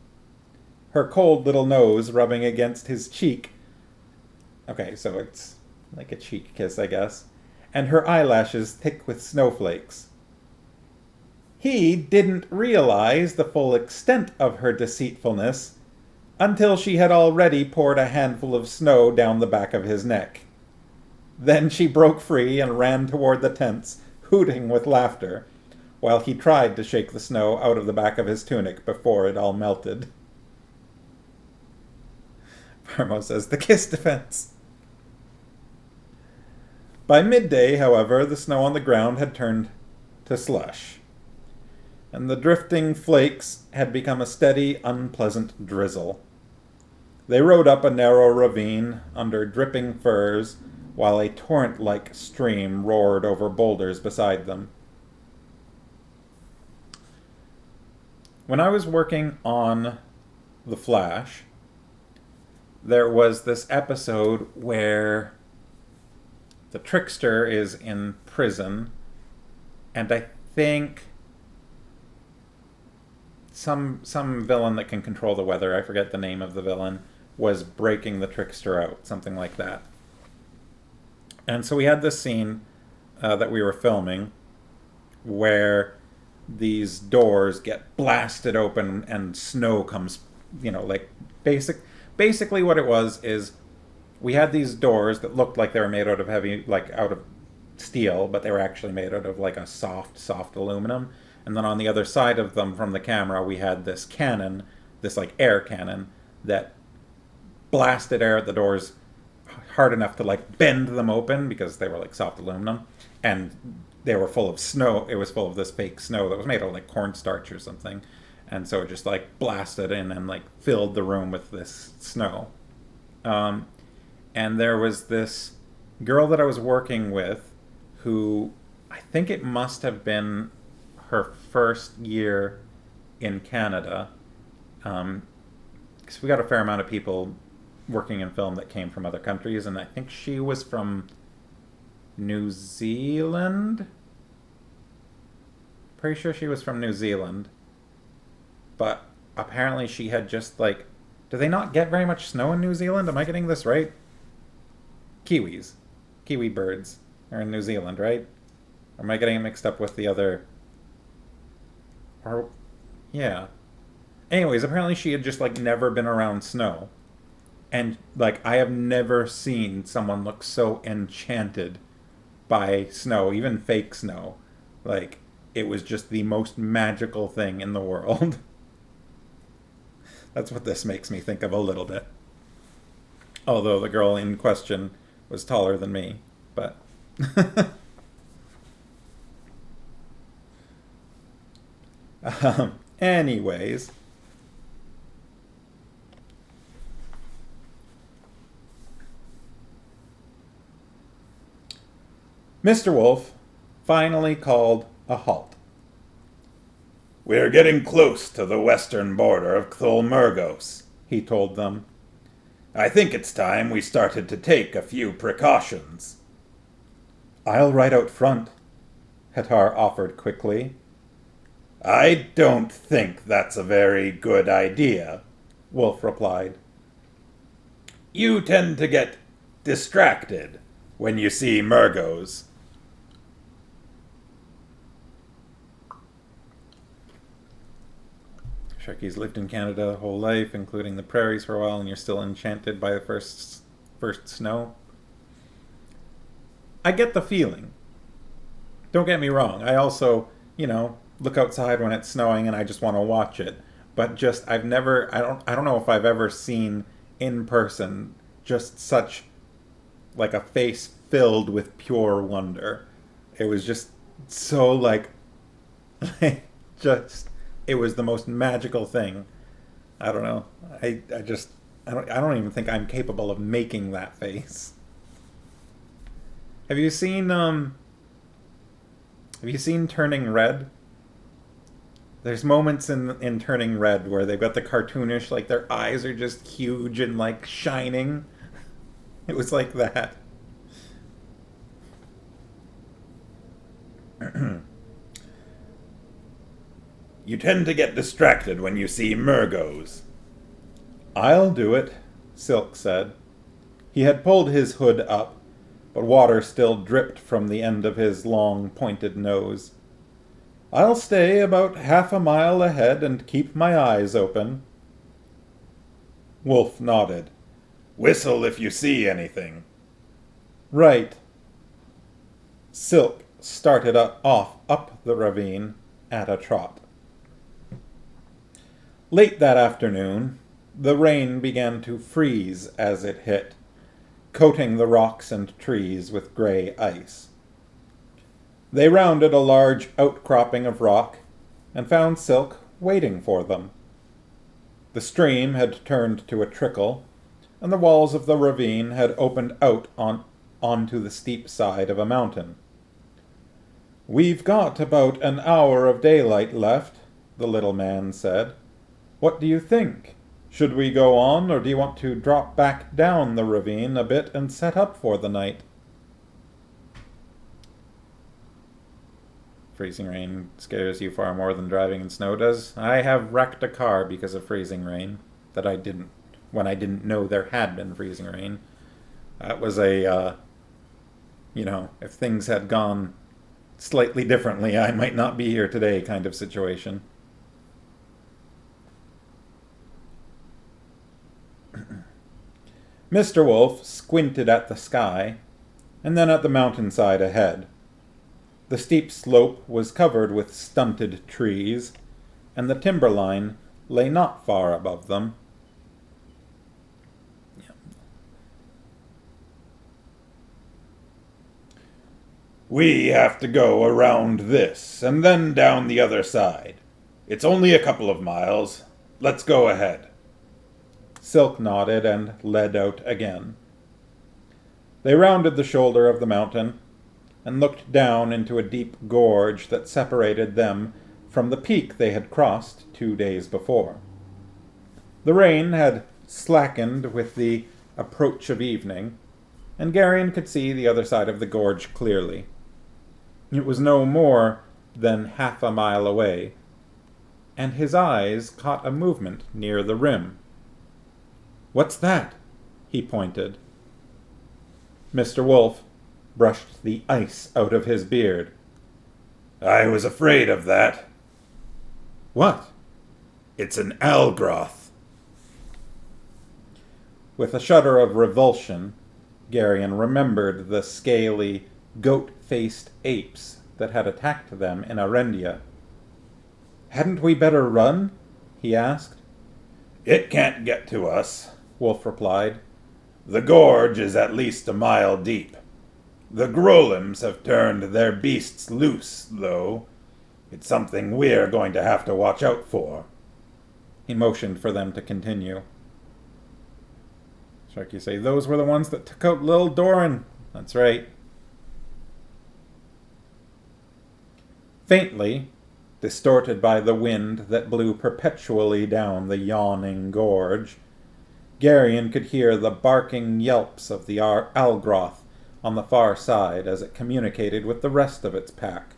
her cold little nose rubbing against his cheek. Okay, so it's like a cheek kiss, I guess, and her eyelashes thick with snowflakes. He didn't realize the full extent of her deceitfulness until she had already poured a handful of snow down the back of his neck. Then she broke free and ran toward the tents, hooting with laughter, while he tried to shake the snow out of the back of his tunic before it all melted. Parmo says, the kiss defense. By midday, however, the snow on the ground had turned to slush, and the drifting flakes had become a steady, unpleasant drizzle. They rode up a narrow ravine under dripping firs, while a torrent-like stream roared over boulders beside them. When I was working on The Flash, there was this episode where the trickster is in prison, and I think some villain that can control the weather, I forget the name of the villain, was breaking the trickster out, something like that. And so we had this scene that we were filming where these doors get blasted open and snow comes, like basically what it was is we had these doors that looked like they were made out of out of steel, but they were actually made out of like a soft aluminum. And then on the other side of them from the camera, we had this cannon, this like air cannon that blasted air at the doors hard enough to like bend them open because they were like soft aluminum, and they were full of snow. It was full of this fake snow that was made of like cornstarch or something, and so it just like blasted in and like filled the room with this snow. And there was this girl that I was working with who I think it must have been her first year in Canada, because we got a fair amount of people working in film that came from other countries, and I think she was from New Zealand. Pretty sure she was from New Zealand. But apparently she had just like... Do they not get very much snow in New Zealand? Am I getting this right? Kiwis. Kiwi birds are in New Zealand, right? Or am I getting it mixed up with the other... Or... Yeah. Anyways, apparently she had just like never been around snow. And like I have never seen someone look so enchanted by snow, even fake snow. Like it was just the most magical thing in the world. That's what this makes me think of a little bit. Although the girl in question was taller than me, but... Anyways... Mr. Wolf finally called a halt. "We're getting close to the western border of Cthulmurgos," he told them. "I think it's time we started to take a few precautions." "I'll ride out front," Hatar offered quickly. "I don't think that's a very good idea," Wolf replied. "You tend to get distracted when you see Murgos." Sharky's lived in Canada a whole life, including the prairies for a while, and you're still enchanted by the first snow. I get the feeling. Don't get me wrong. I also, look outside when it's snowing and I just want to watch it. But I don't know if I've ever seen in person just such like a face filled with pure wonder. It was just so it was the most magical thing. I don't know. I don't even think I'm capable of making that face. Have you seen Turning Red? There's moments in Turning Red where they've got the cartoonish, like their eyes are just huge and like shining. It was like that. "You tend to get distracted when you see Murgos." "I'll do it," Silk said. He had pulled his hood up, but water still dripped from the end of his long, pointed nose. "I'll stay about half a mile ahead and keep my eyes open." Wolf nodded. "Whistle if you see anything." "Right." Silk started off up the ravine at a trot. Late that afternoon, the rain began to freeze as it hit, coating the rocks and trees with gray ice. They rounded a large outcropping of rock and found Silk waiting for them. The stream had turned to a trickle, and the walls of the ravine had opened out onto the steep side of a mountain. "We've got about an hour of daylight left," the little man said. "What do you think? Should we go on, or do you want to drop back down the ravine a bit and set up for the night?" Freezing rain scares you far more than driving in snow does. I have wrecked a car because of freezing rain when I didn't know there had been freezing rain. That was if things had gone slightly differently, I might not be here today kind of situation. Mr. Wolf squinted at the sky, and then at the mountainside ahead. The steep slope was covered with stunted trees, and the timberline lay not far above them. "We have to go around this, and then down the other side. It's only a couple of miles. Let's go ahead." Silk nodded and led out again. They rounded the shoulder of the mountain and looked down into a deep gorge that separated them from the peak they had crossed 2 days before. The rain had slackened with the approach of evening, and Garion could see the other side of the gorge clearly. It was no more than half a mile away, and his eyes caught a movement near the rim. "What's that?" he pointed. Mr. Wolf brushed the ice out of his beard. "I was afraid of that." "What?" "It's an algroth." With a shudder of revulsion, Garion remembered the scaly, goat-faced apes that had attacked them in Arendia. "Hadn't we better run?" he asked. "It can't get to us," Wolf replied. "The gorge is at least a mile deep. The Grolims have turned their beasts loose, though. It's something we're going to have to watch out for." He motioned for them to continue. Sharky say, "Those were the ones that took out Lil Doran." "That's right." Faintly, distorted by the wind that blew perpetually down the yawning gorge, Geryon could hear the barking yelps of the algroth on the far side as it communicated with the rest of its pack.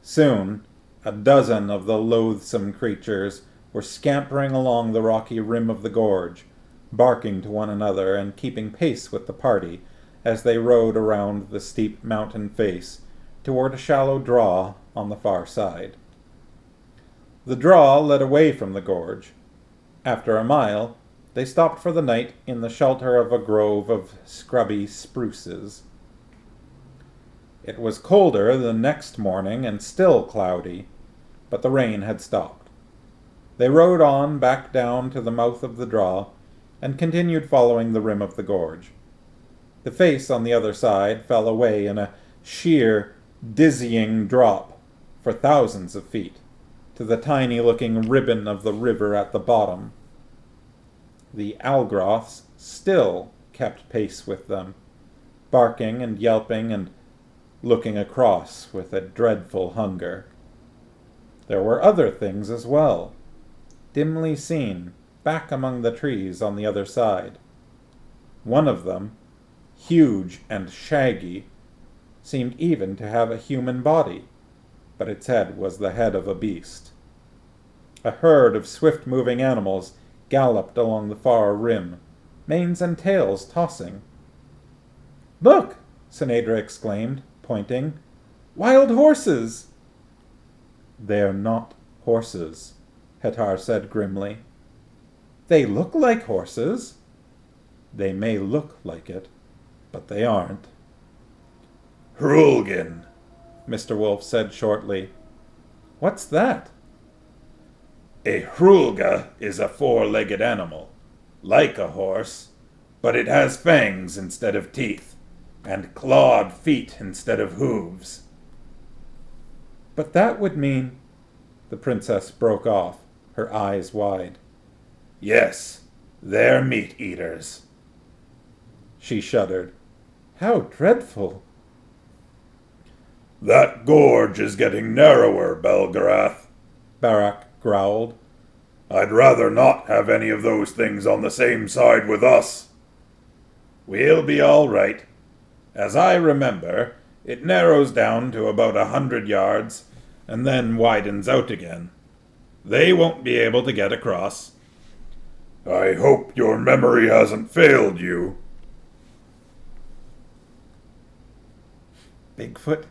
Soon, a dozen of the loathsome creatures were scampering along the rocky rim of the gorge, barking to one another and keeping pace with the party as they rode around the steep mountain face toward a shallow draw on the far side. The draw led away from the gorge. After a mile, they stopped for the night in the shelter of a grove of scrubby spruces. It was colder the next morning and still cloudy, but the rain had stopped. They rode on back down to the mouth of the draw and continued following the rim of the gorge. The face on the other side fell away in a sheer, dizzying drop for thousands of feet to the tiny-looking ribbon of the river at the bottom. The algroths still kept pace with them, barking and yelping and looking across with a dreadful hunger. There were other things as well, dimly seen back among the trees on the other side. One of them, huge and shaggy, seemed even to have a human body, but its head was the head of a beast. A herd of swift-moving animals galloped along the far rim, manes and tails tossing. "Look!" Sinedra exclaimed, pointing. "Wild horses!" "They're not horses," Hetar said grimly. "They look like horses." "They may look like it, but they aren't." "Hrulgin," Mr. Wolf said shortly. "What's that?" "A hrulga is a four-legged animal, like a horse, but it has fangs instead of teeth, and clawed feet instead of hooves." "But that would mean—" The princess broke off, her eyes wide. "Yes, they're meat-eaters." She shuddered. "How dreadful!" "That gorge is getting narrower, Belgarath," Barak growled. "I'd rather not have any of those things on the same side with us." "We'll be all right. As I remember, it narrows down to about 100 yards, and then widens out again. They won't be able to get across." "I hope your memory hasn't failed you." Bigfoot?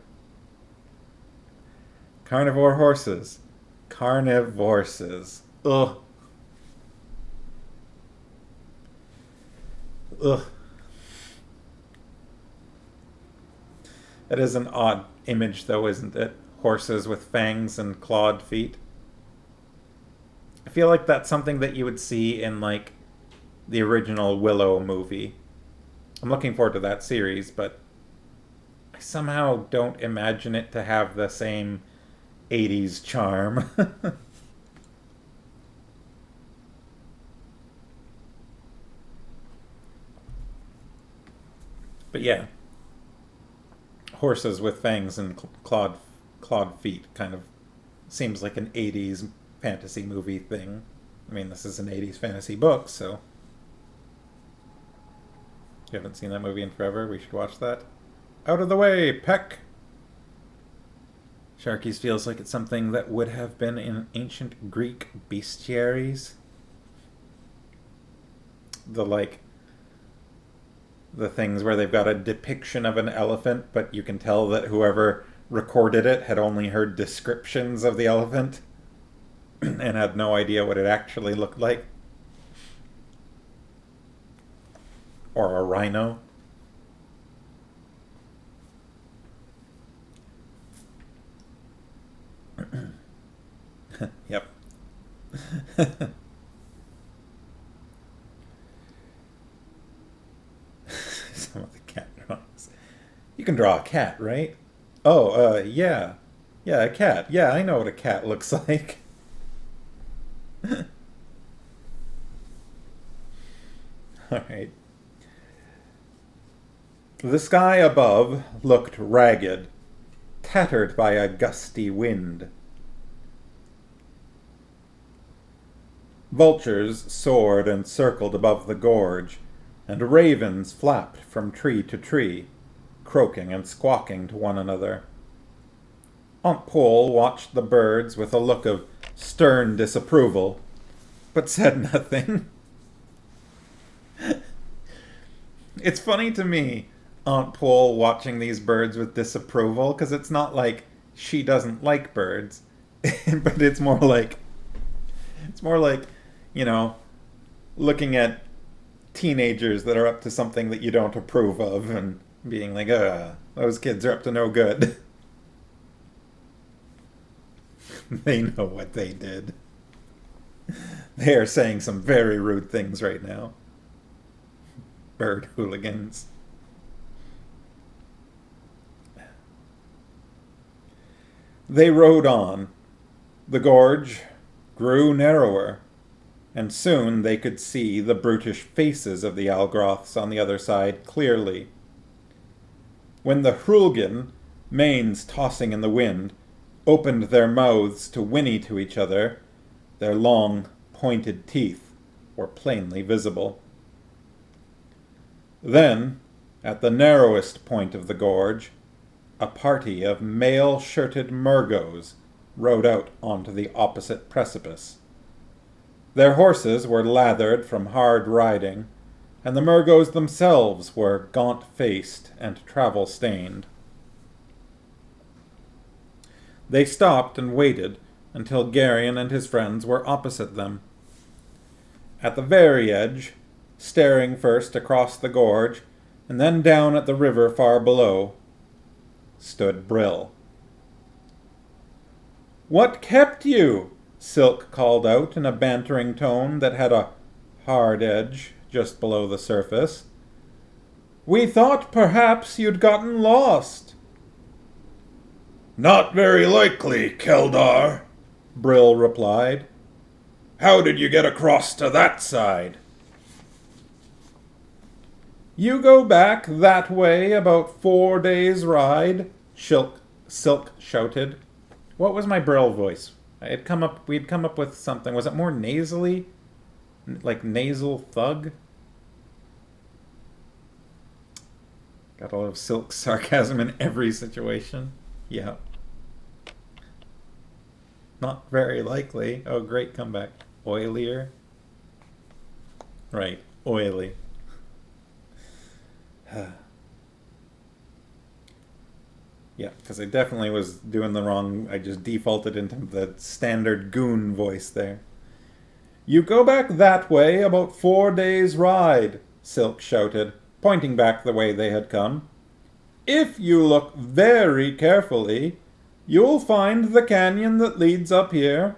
Carnivore horses. Carnivorses. Ugh. Ugh. That is an odd image, though, isn't it? Horses with fangs and clawed feet. I feel like that's something that you would see in, like, the original Willow movie. I'm looking forward to that series, but I somehow don't imagine it to have the same 80s charm. But yeah, horses with fangs and clawed feet kind of seems like an 80s fantasy movie thing. I mean, this is an 80s fantasy book, so if you haven't seen that movie in forever, we should watch that. Out of the way, Peck! Sharky's feels like it's something that would have been in ancient Greek bestiaries. The things where they've got a depiction of an elephant, but you can tell that whoever recorded it had only heard descriptions of the elephant and had no idea what it actually looked like. Or a rhino. Yep. Some of the cat drawings. You can draw a cat, right? Oh, yeah. Yeah, a cat. Yeah, I know what a cat looks like. Alright. The sky above looked ragged, tattered by a gusty wind. Vultures soared and circled above the gorge, and ravens flapped from tree to tree, croaking and squawking to one another. Aunt Poll watched the birds with a look of stern disapproval, but said nothing. It's funny to me, Aunt Poll watching these birds with disapproval, because it's not like she doesn't like birds, but it's more like, you know, looking at teenagers that are up to something that you don't approve of and being like, those kids are up to no good. They know what they did. They are saying some very rude things right now. Bird hooligans. They rode on. The gorge grew narrower, and soon they could see the brutish faces of the Algroths on the other side clearly. When the Hrulgin, manes tossing in the wind, opened their mouths to whinny to each other, their long, pointed teeth were plainly visible. Then, at the narrowest point of the gorge, a party of mail-shirted Murgos rode out onto the opposite precipice. Their horses were lathered from hard riding, and the Murgos themselves were gaunt-faced and travel-stained. They stopped and waited until Garion and his friends were opposite them. At the very edge, staring first across the gorge and then down at the river far below, stood Brill. "What kept you?" Silk called out in a bantering tone that had a hard edge just below the surface. "We thought perhaps you'd gotten lost." Not very likely, Keldar, Brill replied. How did you get across to that side? "You go back that way about 4 days' ride," Silk shouted. What was my Brill voice? We'd come up with something. Was it more nasally? Like nasal thug? Got a lot of Silk sarcasm in every situation. Yeah. Not very likely. Oh, great comeback. Oilier? Right, oily. Yeah, because I definitely was doing the wrong... I just defaulted into the standard goon voice there. "You go back that way about 4 days' ride," Silk shouted, pointing back the way they had come. "If you look very carefully, you'll find the canyon that leads up here.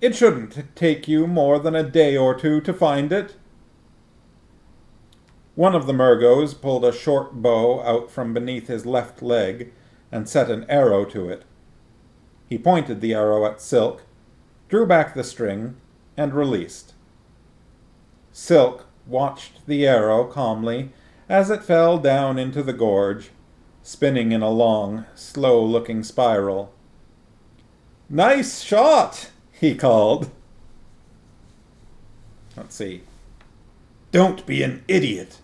It shouldn't take you more than a day or two to find it." One of the Murgos pulled a short bow out from beneath his left leg and set an arrow to it. He pointed the arrow at Silk, drew back the string, and released. Silk watched the arrow calmly as it fell down into the gorge, spinning in a long, slow-looking spiral. "Nice shot!" he called. Let's see. "Don't be an idiot."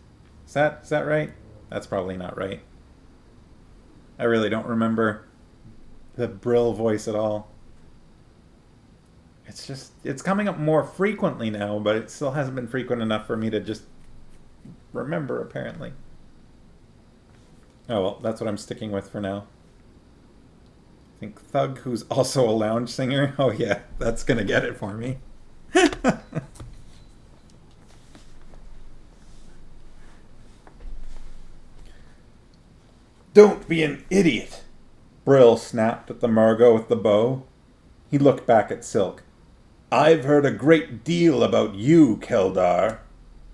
Is that right? That's probably not right. I really don't remember the Brill voice at all. It's coming up more frequently now, but it still hasn't been frequent enough for me to just remember, apparently. Oh well, that's what I'm sticking with for now. I think Thug, who's also a lounge singer. Oh yeah, that's gonna get it for me. "Don't be an idiot," Brill snapped at the Murgo with the bow. He looked back at Silk. "I've heard a great deal about you, Keldar,"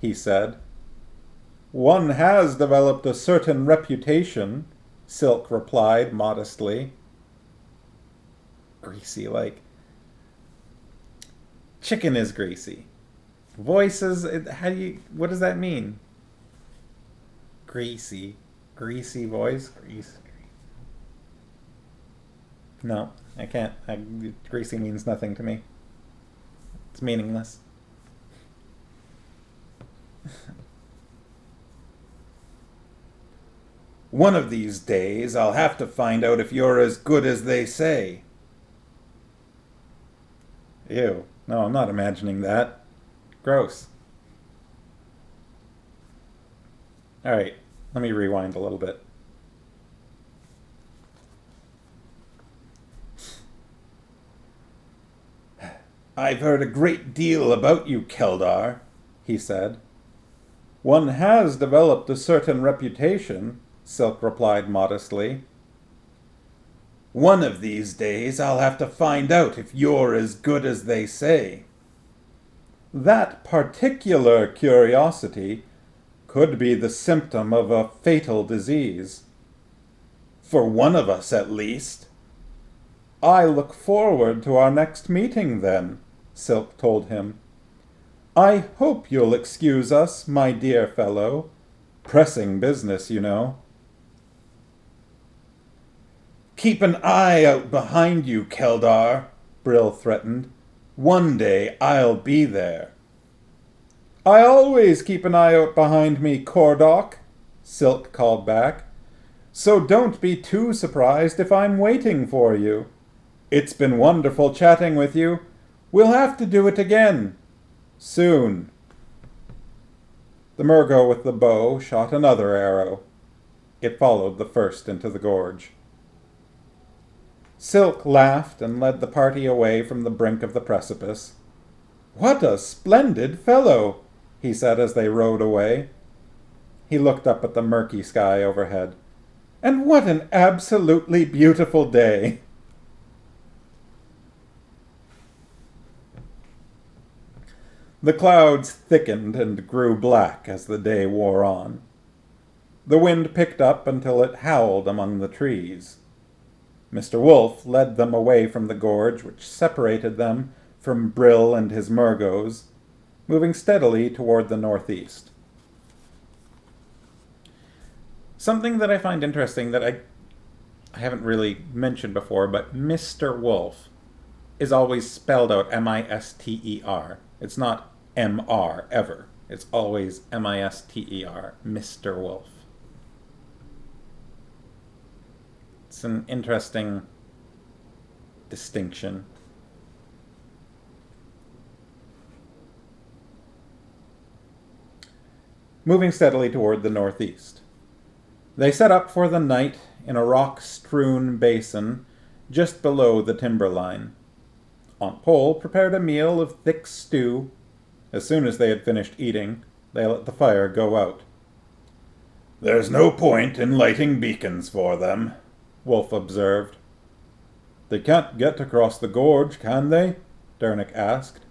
he said. "One has developed a certain reputation," Silk replied modestly. Greasy, like. Chicken is greasy. Voices, what does that mean? Greasy. Greasy voice? No, I can't. Greasy means nothing to me. It's meaningless. One of these days, I'll have to find out if you're as good as they say. Ew. No, I'm not imagining that. Gross. Alright, let me rewind a little bit. I've heard a great deal about you, Keldar, He said. One has developed a certain reputation, Silk replied modestly. One of these days I'll have to find out if you're as good as they say. That particular curiosity could be the symptom of a fatal disease. For one of us, at least. I look forward to our next meeting, then, Silk told him. I hope you'll excuse us, my dear fellow. Pressing business, you know. Keep an eye out behind you, Keldar, Brill threatened. One day I'll be there. I always keep an eye out behind me, Cordok, Silk called back. So don't be too surprised if I'm waiting for you. It's been wonderful chatting with you. We'll have to do it again. Soon. The Murgo with the bow shot another arrow. It followed the first into the gorge. Silk laughed and led the party away from the brink of the precipice. What a splendid fellow, he said as they rode away. He looked up at the murky sky overhead. And what an absolutely beautiful day. The clouds thickened and grew black as the day wore on. The wind picked up until it howled among the trees. Mr. Wolf led them away from the gorge which separated them from Brill and his Murgos, moving steadily toward the northeast. Something that I find interesting that I haven't really mentioned before, but Mr. Wolf is always spelled out M-I-S-T-E-R. It's not M-R ever. It's always M-I-S-T-E-R, Mr. Wolf. It's an interesting distinction. Moving steadily toward the northeast. They set up for the night in a rock-strewn basin just below the timberline. Aunt Pole prepared a meal of thick stew. As soon as they had finished eating, they let the fire go out. There's no point in lighting beacons for them, Wolf observed. They can't get across the gorge, can they? Dernick asked.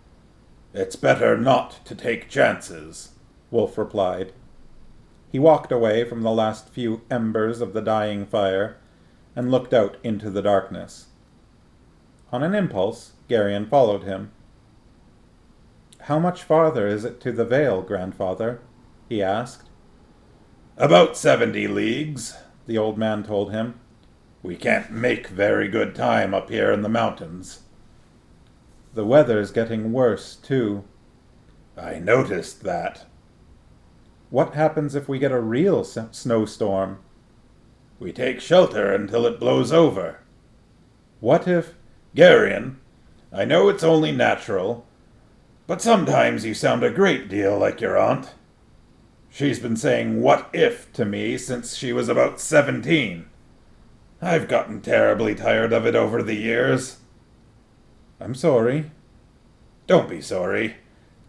It's better not to take chances, Wolf replied. He walked away from the last few embers of the dying fire and looked out into the darkness. On an impulse, Geryon followed him. How much farther is it to the Vale, grandfather? He asked. About 70 leagues, the old man told him. We can't make very good time up here in the mountains. The weather's getting worse, too. I noticed that. What happens if we get a real snowstorm? We take shelter until it blows over. What if... Geryon, I know it's only natural, but sometimes you sound a great deal like your aunt. She's been saying "what if" to me since she was about 17. I've gotten terribly tired of it over the years. I'm sorry. Don't be sorry.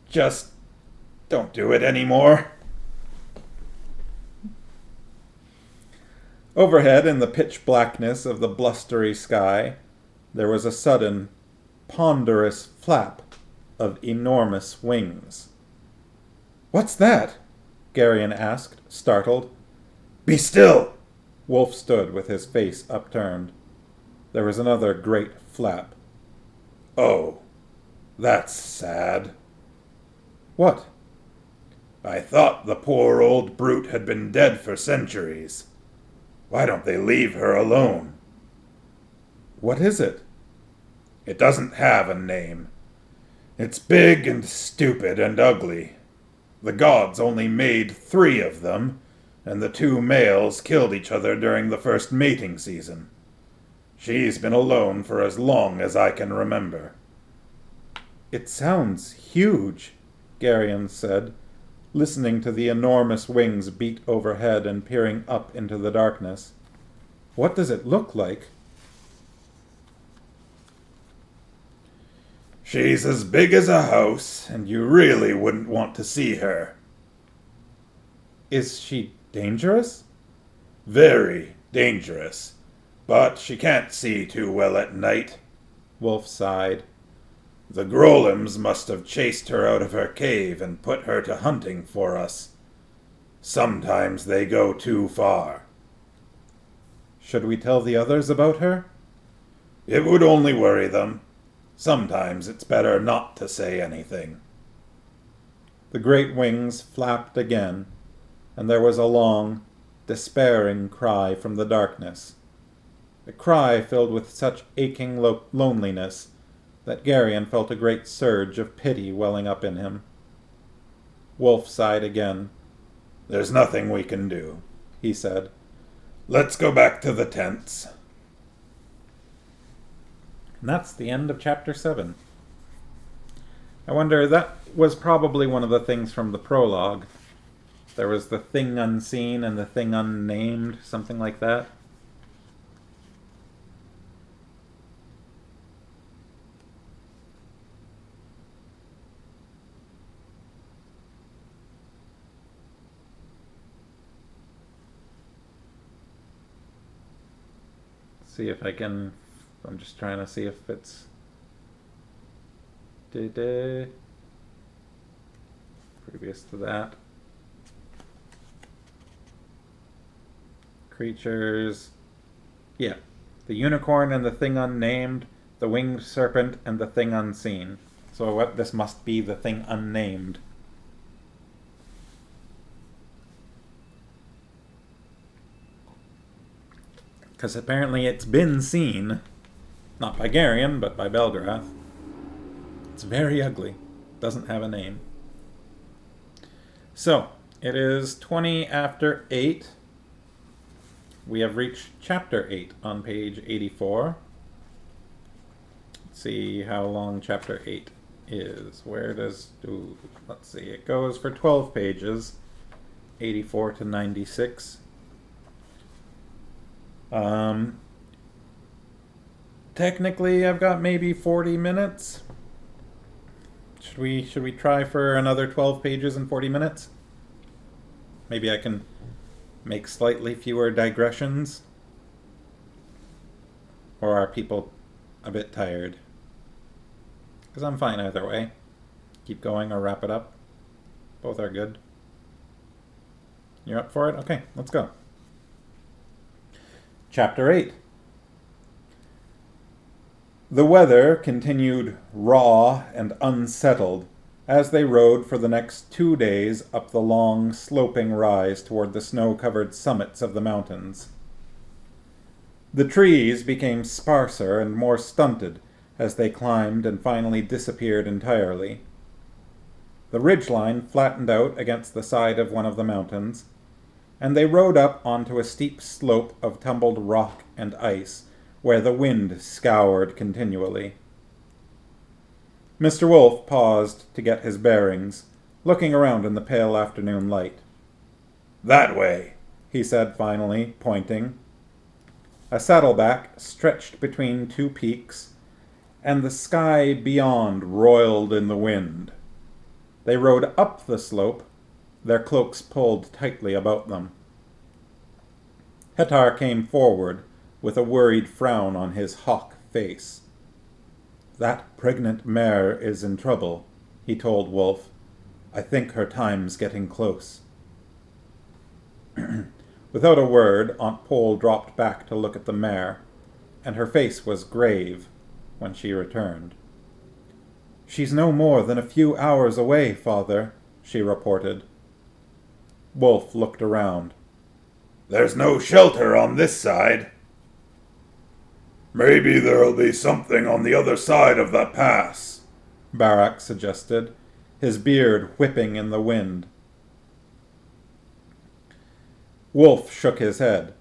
Just don't do it anymore. Overhead, in the pitch blackness of the blustery sky, there was a sudden, ponderous flap of enormous wings. What's that? Geryon asked, startled. Be still! Wolf stood with his face upturned. There was another great flap. Oh, that's sad. What? I thought the poor old brute had been dead for centuries. Why don't they leave her alone? What is it? It doesn't have a name. It's big and stupid and ugly. The gods only made 3 of them, and the 2 males killed each other during the first mating season. She's been alone for as long as I can remember. It sounds huge, Garion said, listening to the enormous wings beat overhead and peering up into the darkness. What does it look like? She's as big as a house, and you really wouldn't want to see her. Is she dangerous? Very dangerous. But she can't see too well at night. Wolf sighed. The Grolims must have chased her out of her cave and put her to hunting for us. Sometimes they go too far. Should we tell the others about her? It would only worry them. Sometimes it's better not to say anything. The great wings flapped again, and there was a long, despairing cry from the darkness. A cry filled with such aching loneliness that Garion felt a great surge of pity welling up in him. Wolf sighed again. There's nothing we can do, he said. Let's go back to the tents. And that's the end of chapter 7. I wonder, that was probably one of the things from the prologue. There was the thing unseen and the thing unnamed, something like that. See if I can. I'm just trying to see if it's. Previous to that. Creatures. Yeah. The unicorn and the thing unnamed, the winged serpent and the thing unseen. So what? This must be the thing unnamed. Because apparently it's been seen, not by Garion, but by Belgarath. It's very ugly. Doesn't have a name. So, it is 20 after 8. We have reached chapter 8 on page 84. Let's see how long chapter 8 is. Let's see, it goes for 12 pages, 84 to 96. Technically, I've got maybe 40 minutes. Should we try for another 12 pages in 40 minutes? Maybe I can make slightly fewer digressions? Or are people a bit tired? Because I'm fine either way. Keep going or wrap it up. Both are good. You're up for it? Okay, let's go. Chapter 8. The weather continued raw and unsettled as they rode for the next 2 days up the long, sloping rise toward the snow-covered summits of the mountains. The trees became sparser and more stunted as they climbed and finally disappeared entirely. The ridgeline flattened out against the side of one of the mountains, and they rode up onto a steep slope of tumbled rock and ice, where the wind scoured continually. Mr. Wolf paused to get his bearings, looking around in the pale afternoon light. That way, he said finally, pointing. A saddleback stretched between 2 peaks, and the sky beyond roiled in the wind. They rode up the slope, their cloaks pulled tightly about them. Hettar came forward, with a worried frown on his hawk face. That pregnant mare is in trouble, he told Wolf. I think her time's getting close. Without a word, Aunt Pole dropped back to look at the mare, and her face was grave when she returned. She's no more than a few hours away, Father, she reported. Wolf looked around. There's no shelter on this side. Maybe there'll be something on the other side of that pass, Barak suggested, his beard whipping in the wind. Wolf shook his head.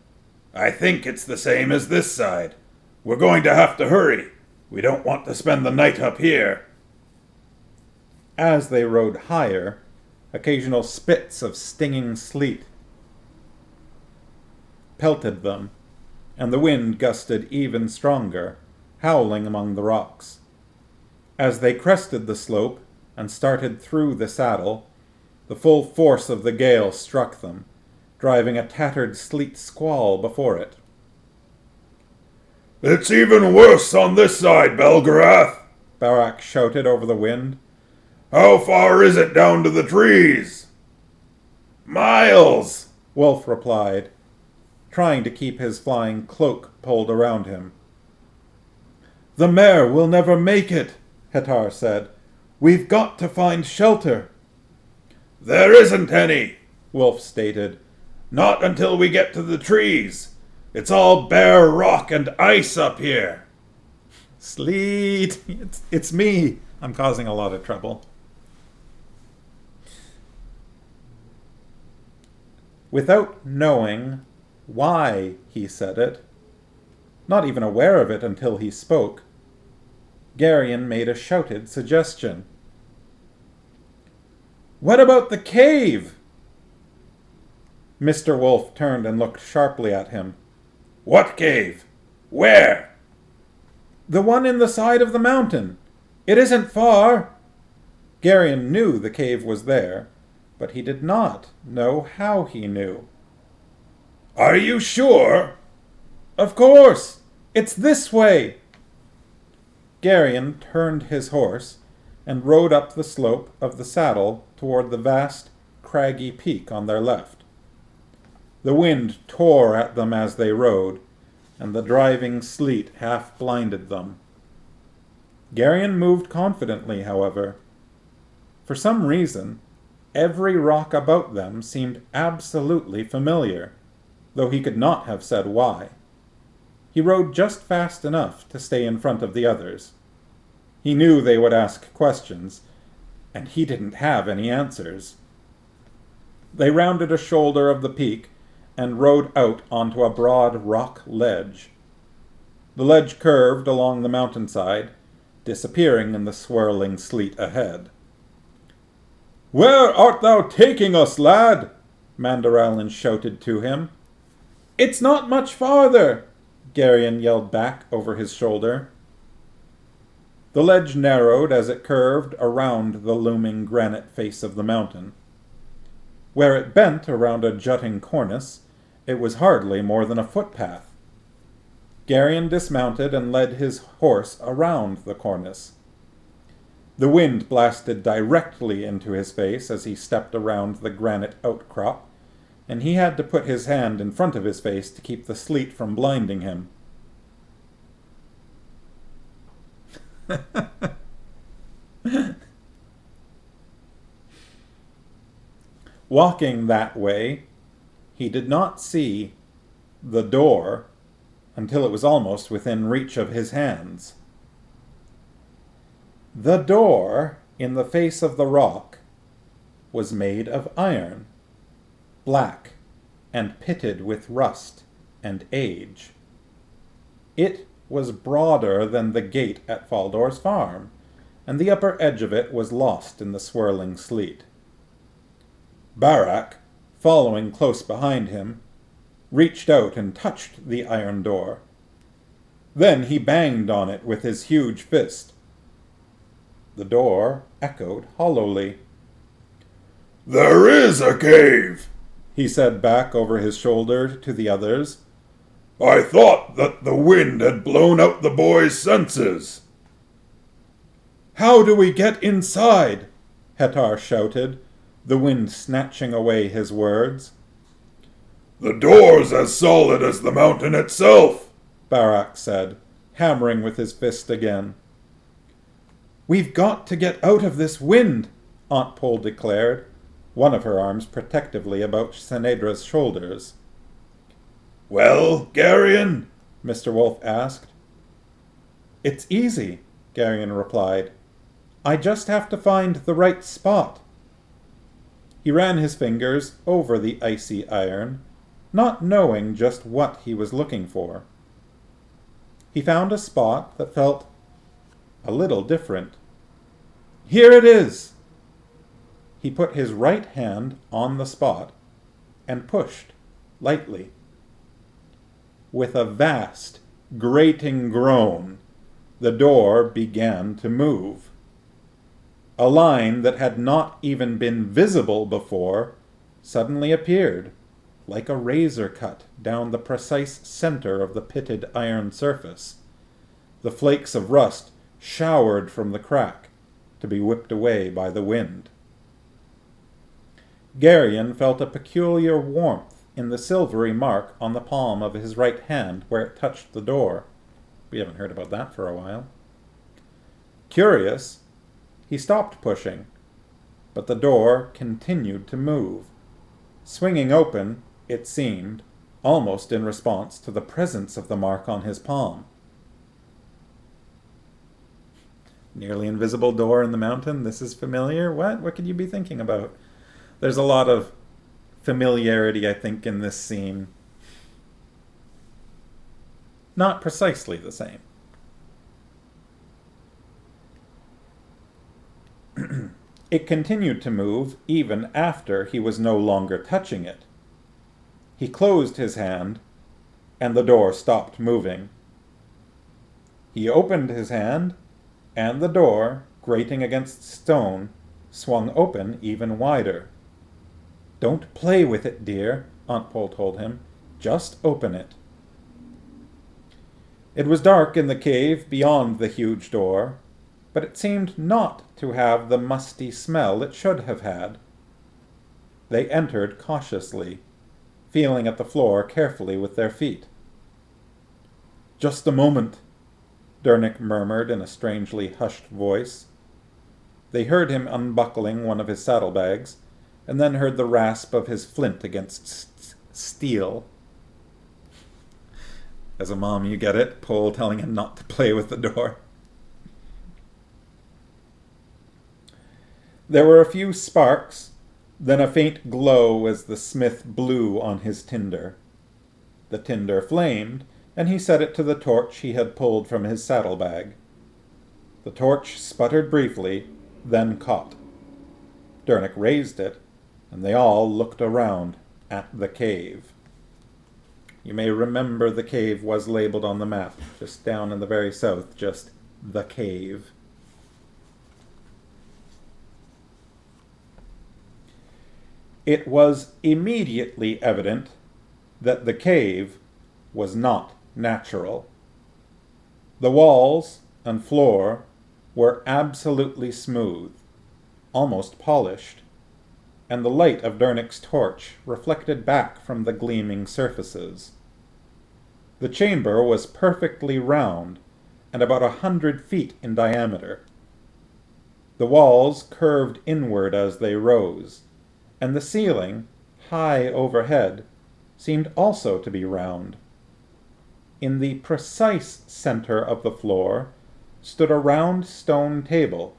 I think it's the same as this side. We're going to have to hurry. We don't want to spend the night up here. As they rode higher, occasional spits of stinging sleet pelted them, and the wind gusted even stronger, howling among the rocks. As they crested the slope and started through the saddle, the full force of the gale struck them, driving a tattered sleet squall before it. It's even worse on this side, Belgarath, Barak shouted over the wind. How far is it down to the trees? Miles, Wolf replied, trying to keep his flying cloak pulled around him. The mare will never make it, Hetar said. We've got to find shelter. There isn't any, Wolf stated. Not until we get to the trees. It's all bare rock and ice up here. Sleet! It's me. I'm causing a lot of trouble. Without knowing why he said it, not even aware of it until he spoke, Garion made a shouted suggestion. What about the cave? Mr. Wolf turned and looked sharply at him. What cave? Where? The one in the side of the mountain. It isn't far. Garion knew the cave was there, but he did not know how he knew. Are you sure? Of course. It's this way. Garion turned his horse and rode up the slope of the saddle toward the vast, craggy peak on their left. The wind tore at them as they rode, and the driving sleet half blinded them. Garion moved confidently, however. For some reason, every rock about them seemed absolutely familiar, though he could not have said why. He rode just fast enough to stay in front of the others. He knew they would ask questions, and he didn't have any answers. They rounded a shoulder of the peak and rode out onto a broad rock ledge. The ledge curved along the mountainside, disappearing in the swirling sleet ahead. Where art thou taking us, lad? Mandaralin shouted to him. It's not much farther, Garion yelled back over his shoulder. The ledge narrowed as it curved around the looming granite face of the mountain. Where it bent around a jutting cornice, it was hardly more than a footpath. Garion dismounted and led his horse around the cornice. The wind blasted directly into his face as he stepped around the granite outcrop, and he had to put his hand in front of his face to keep the sleet from blinding him. Walking that way, he did not see the door until it was almost within reach of his hands. The door in the face of the rock was made of iron, black and pitted with rust and age. It was broader than the gate at Faldor's farm, and the upper edge of it was lost in the swirling sleet. Barak, following close behind him, reached out and touched the iron door. Then he banged on it with his huge fist. The door echoed hollowly. There is a cave, he said back over his shoulder to the others. I thought that the wind had blown out the boy's senses. How do we get inside? Hetar shouted, the wind snatching away his words. The door's as solid as the mountain itself, Barak said, hammering with his fist again. We've got to get out of this wind, Aunt Pole declared, one of her arms protectively about Senedra's shoulders. Well, Garion? Mr. Wolf asked. It's easy, Garion replied. I just have to find the right spot. He ran his fingers over the icy iron, not knowing just what he was looking for. He found a spot that felt a little different. Here it is! He put his right hand on the spot and pushed lightly. With a vast, grating groan, the door began to move. A line that had not even been visible before suddenly appeared, like a razor cut down the precise center of the pitted iron surface. The flakes of rust showered from the crack, to be whipped away by the wind. Garion felt a peculiar warmth in the silvery mark on the palm of his right hand where it touched the door. We haven't heard about that for a while. Curious, he stopped pushing, but the door continued to move, swinging open, it seemed, almost in response to the presence of the mark on his palm. Nearly invisible door in the mountain, this is familiar? What could you be thinking about? There's a lot of familiarity, I think, in this scene. Not precisely the same. It continued to move even after he was no longer touching it. He closed his hand, and the door stopped moving. He opened his hand, and the door, grating against stone, swung open even wider. Don't play with it, dear, Aunt Pole told him. Just open it. It was dark in the cave beyond the huge door, but it seemed not to have the musty smell it should have had. They entered cautiously, feeling at the floor carefully with their feet. Just a moment, Dernick murmured in a strangely hushed voice. They heard him unbuckling one of his saddlebags, and then heard the rasp of his flint against steel. As a mom, you get it, Pole telling him not to play with the door. There were a few sparks, then a faint glow as the smith blew on his tinder. The tinder flamed, and he set it to the torch he had pulled from his saddlebag. The torch sputtered briefly, then caught. Dernick raised it, and they all looked around at the cave. You may remember the cave was labeled on the map, just down in the very south, just the cave. It was immediately evident that the cave was not natural. The walls and floor were absolutely smooth, almost polished, and the light of Dernick's torch reflected back from the gleaming surfaces. The chamber was perfectly round and about 100 feet in diameter. The walls curved inward as they rose, and the ceiling, high overhead, seemed also to be round. In the precise center of the floor stood a round stone table,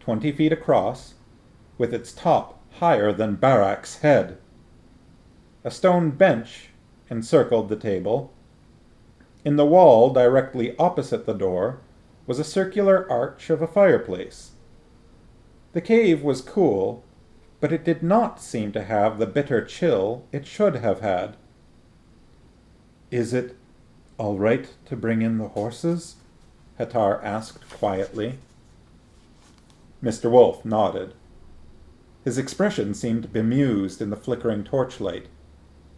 20 feet across, with its top higher than Barak's head. A stone bench encircled the table. In the wall directly opposite the door was a circular arch of a fireplace. The cave was cool, but it did not seem to have the bitter chill it should have had. "Is it all right to bring in the horses?" Hatar asked quietly. Mr. Wolf nodded. His expression seemed bemused in the flickering torchlight,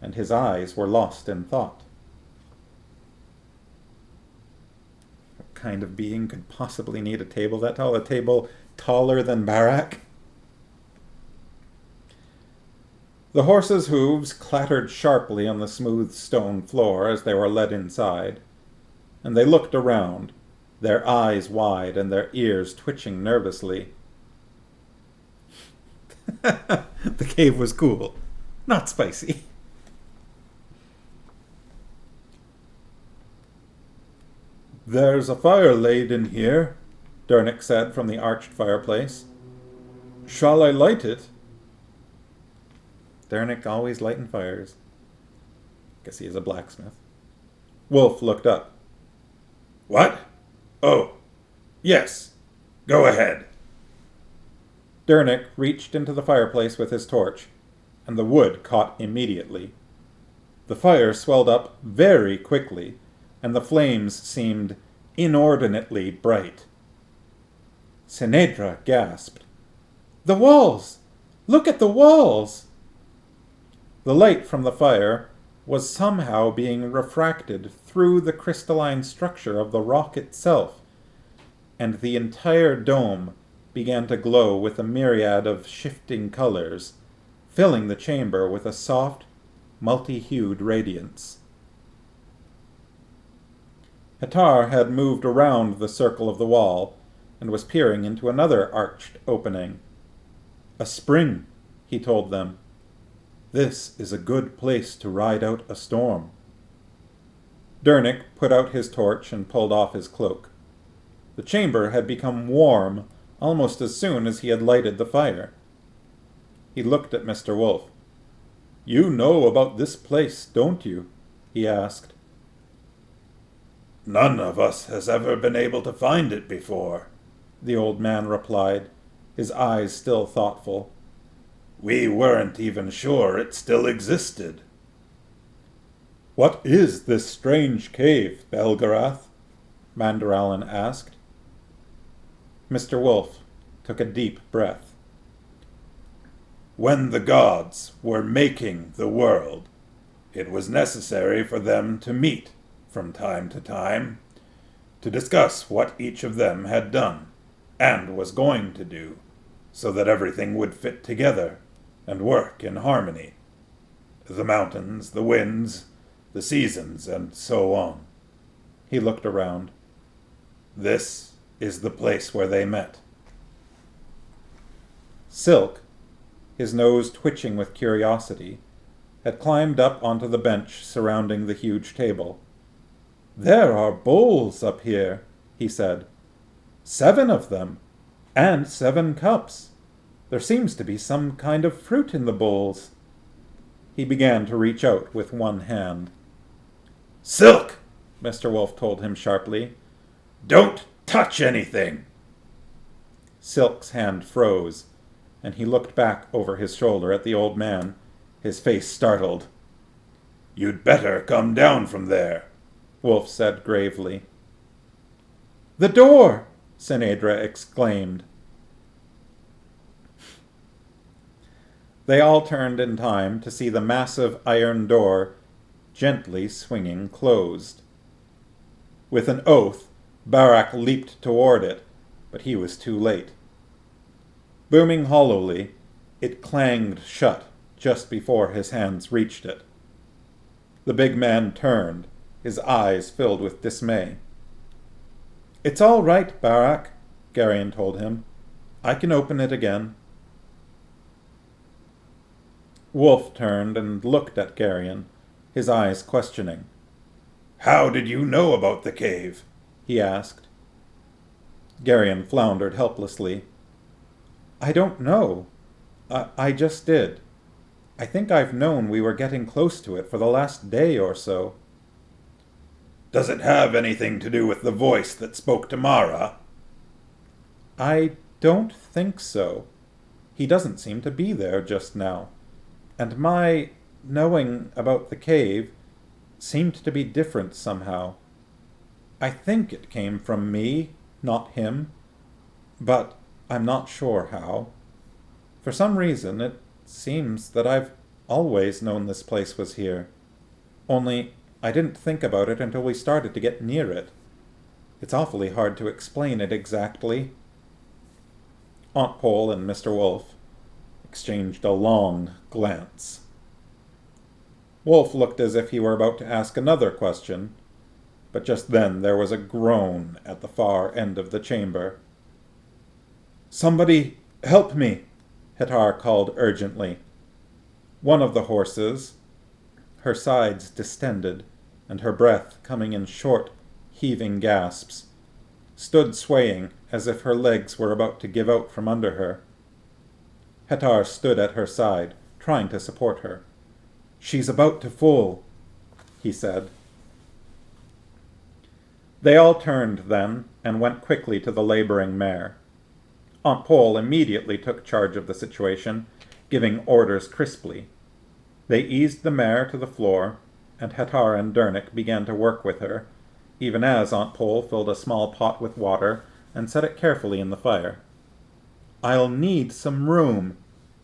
and his eyes were lost in thought. What kind of being could possibly need a table that tall? A table taller than Barak? The horses' hooves clattered sharply on the smooth stone floor as they were led inside, and they looked around, their eyes wide and their ears twitching nervously. The cave was cool, not spicy. There's a fire laid in here, Dernick said from the arched fireplace. Shall I light it? Dernick always lighting fires. Guess he is a blacksmith. Wolf looked up. What? Oh, yes. Go ahead. Dernick reached into the fireplace with his torch, and the wood caught immediately. The fire swelled up very quickly, and the flames seemed inordinately bright. Sinedra gasped. The walls! Look at the walls! The light from the fire was somehow being refracted through the crystalline structure of the rock itself, and the entire dome began to glow with a myriad of shifting colors, filling the chamber with a soft, multi-hued radiance. Hatar had moved around the circle of the wall and was peering into another arched opening. A spring, he told them. This is a good place to ride out a storm. Dernick put out his torch and pulled off his cloak. The chamber had become warm almost as soon as he had lighted the fire. He looked at Mr. Wolf. You know about this place, don't you? He asked. None of us has ever been able to find it before, the old man replied, his eyes still thoughtful. We weren't even sure it still existed. What is this strange cave, Belgarath? Mandoralin asked. Mr. Wolf took a deep breath. When the gods were making the world, it was necessary for them to meet from time to time, to discuss what each of them had done and was going to do, so that everything would fit together and work in harmony. The mountains, the winds, the seasons, and so on. He looked around. This is the place where they met. Silk, his nose twitching with curiosity, had climbed up onto the bench surrounding the huge table. There are bowls up here, he said. 7 of them, and 7 cups. There seems to be some kind of fruit in the bowls. He began to reach out with one hand. Silk, Mr. Wolf told him sharply. Don't touch anything. Silk's hand froze, and he looked back over his shoulder at the old man, his face startled. You'd better come down from there, Wolf said gravely. The door! Sinedra exclaimed. They all turned in time to see the massive iron door gently swinging closed. With an oath, Barak leaped toward it, but he was too late. Booming hollowly, it clanged shut just before his hands reached it. The big man turned, his eyes filled with dismay. It's all right, Barak, Garion told him. I can open it again. Wolf turned and looked at Garion, his eyes questioning. How did you know about the cave? He asked. Garion floundered helplessly. I don't know. I just did. I think I've known we were getting close to it for the last day or so. Does it have anything to do with the voice that spoke to Mara? I don't think so. He doesn't seem to be there just now. And my knowing about the cave seemed to be different somehow. I think it came from me, not him, but I'm not sure how. For some reason, it seems that I've always known this place was here. Only I didn't think about it until we started to get near it. It's awfully hard to explain it exactly. Aunt Pole and Mr. Wolf exchanged a long glance. Wolf looked as if he were about to ask another question, but just then there was a groan at the far end of the chamber. Somebody help me, Hatar called urgently. One of the horses, her sides distended and her breath coming in short, heaving gasps, stood swaying as if her legs were about to give out from under her. Hetar stood at her side, trying to support her. "She's about to fall," he said. They all turned then and went quickly to the laboring mare. Aunt Pole immediately took charge of the situation, giving orders crisply. They eased the mare to the floor, and Hetar and Dernick began to work with her, even as Aunt Pole filled a small pot with water and set it carefully in the fire. "I'll need some room,"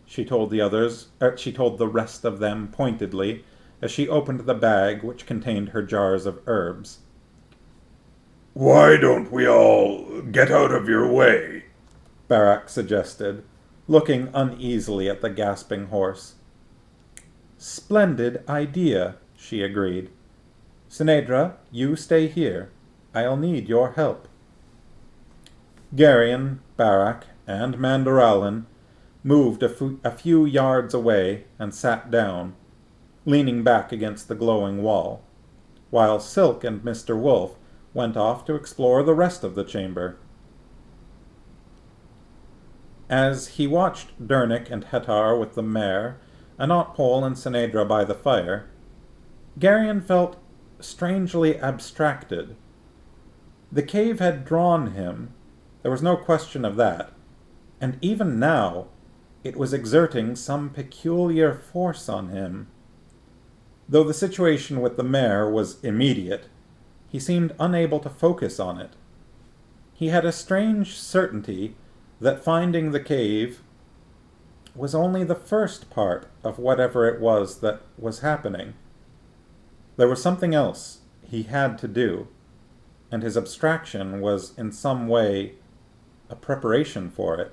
she told the rest of them pointedly, as she opened the bag which contained her jars of herbs. "Why don't we all get out of your way?" Barak suggested, looking uneasily at the gasping horse. "Splendid idea," she agreed. "Sinedra, you stay here. I'll need your help." Geryon, Barak, and Mandaralin moved a few yards away and sat down, leaning back against the glowing wall, while Silk and Mr. Wolf went off to explore the rest of the chamber. As he watched Dernick and Hetar with the mare, and Aunt Pole and Sinedra by the fire, Geryon felt strangely abstracted. The cave had drawn him, there was no question of that, and even now it was exerting some peculiar force on him. Though the situation with the mare was immediate, he seemed unable to focus on it. He had a strange certainty that finding the cave was only the first part of whatever it was that was happening. There was something else he had to do, and his abstraction was in some way a preparation for it.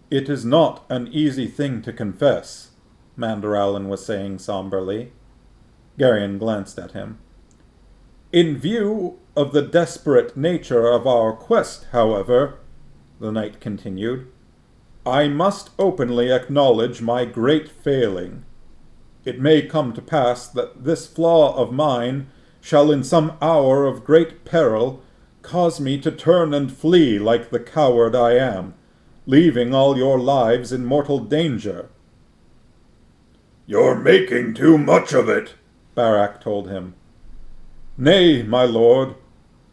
"It is not an easy thing to confess," Mandaralin was saying somberly. Geryon glanced at him. "In view of the desperate nature of our quest, however," the knight continued, "I must openly acknowledge my great failing. It may come to pass that this flaw of mine shall in some hour of great peril cause me to turn and flee like the coward I am, leaving all your lives in mortal danger." "You're making too much of it," Barak told him. "Nay, my lord,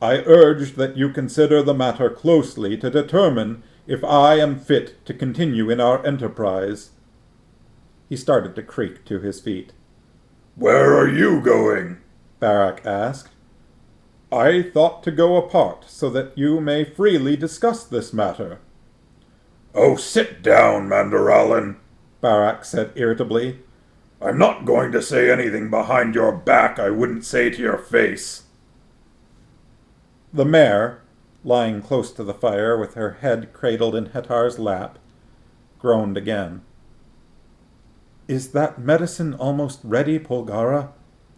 I urge that you consider the matter closely to determine if I am fit to continue in our enterprise." He started to creak to his feet. "Where are you going?" Barak asked. "I thought to go apart so that you may freely discuss this matter." "Oh, sit down, Mandaralin," Barak said irritably. "I'm not going to say anything behind your back I wouldn't say to your face." The mare, lying close to the fire with her head cradled in Hetar's lap, groaned again. "Is that medicine almost ready, Polgara?"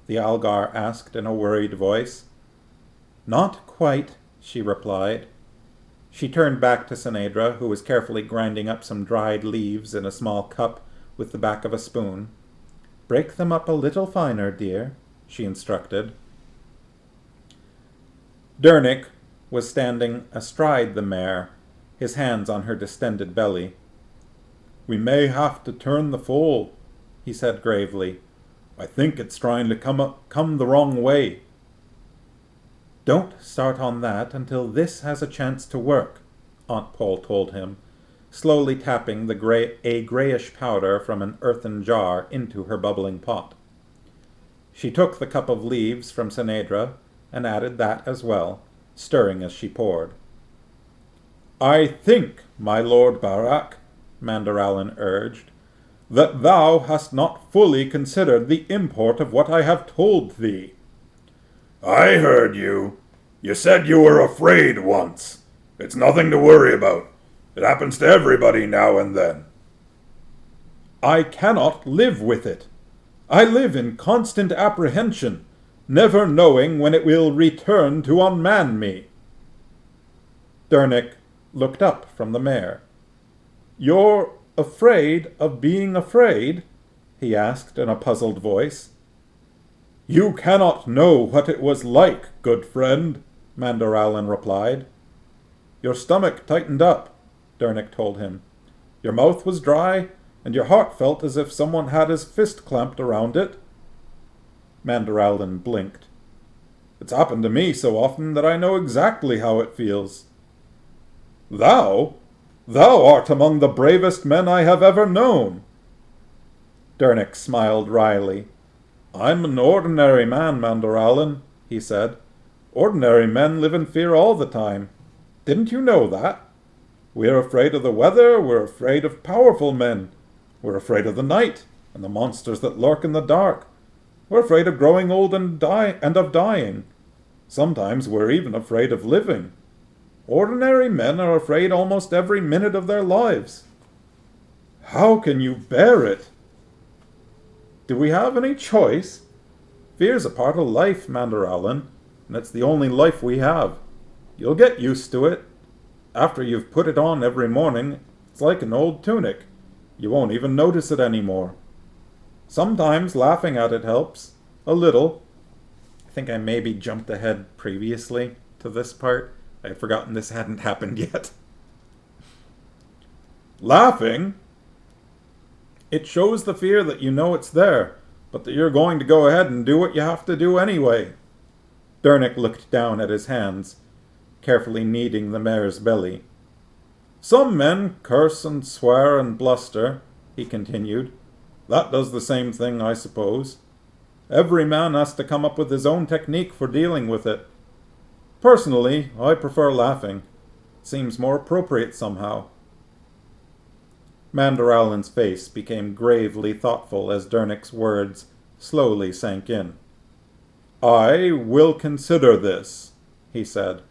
the Algar asked in a worried voice. "Not quite," she replied. She turned back to Sinedra, who was carefully grinding up some dried leaves in a small cup with the back of a spoon. "Break them up a little finer, dear," she instructed. Dernick was standing astride the mare, his hands on her distended belly. "We may have to turn the foal," he said gravely. "I think it's trying to come the wrong way." "Don't start on that until this has a chance to work," Aunt Pole told him, slowly tapping a grayish powder from an earthen jar into her bubbling pot. She took the cup of leaves from Sinedra and added that as well, stirring as she poured. "I think, my lord Barak," Mandaralin urged, "that thou hast not fully considered the import of what I have told thee." "I heard you. You said you were afraid once. It's nothing to worry about. It happens to everybody now and then." "I cannot live with it. I live in constant apprehension, never knowing when it will return to unman me." Dernick looked up from the mare. "You're afraid of being afraid?" he asked in a puzzled voice. You cannot know what it was like, good friend, Mandoralin replied. Your stomach tightened up, Dernick told him. Your mouth was dry, and your heart felt as if someone had his fist clamped around it. Mandoralin blinked. It's happened to me so often that I know exactly how it feels. Thou art among the bravest men I have ever known. Dernick smiled wryly. I'm an ordinary man, Mandoralin, he said. Ordinary men live in fear all the time. Didn't you know that? We're afraid of the weather, we're afraid of powerful men. We're afraid of the night, and the monsters that lurk in the dark. We're afraid of growing old and of dying. Sometimes we're even afraid of living. Ordinary men are afraid almost every minute of their lives. How can you bear it? Do we have any choice? Fear's a part of life, Mandoralin, and it's the only life we have. You'll get used to it. After you've put it on every morning, it's like an old tunic. You won't even notice it anymore. Sometimes laughing at it helps. A little. I think I maybe jumped ahead previously to this part. I had forgotten this hadn't happened yet. Laughing? It shows the fear that you know it's there, but that you're going to go ahead and do what you have to do anyway. Dernick looked down at his hands, carefully kneading the mare's belly. Some men curse and swear and bluster, he continued. That does the same thing, I suppose. Every man has to come up with his own technique for dealing with it. Personally, I prefer laughing. It seems more appropriate somehow. Mandoralin's face became gravely thoughtful as Dernick's words slowly sank in. I will consider this, he said.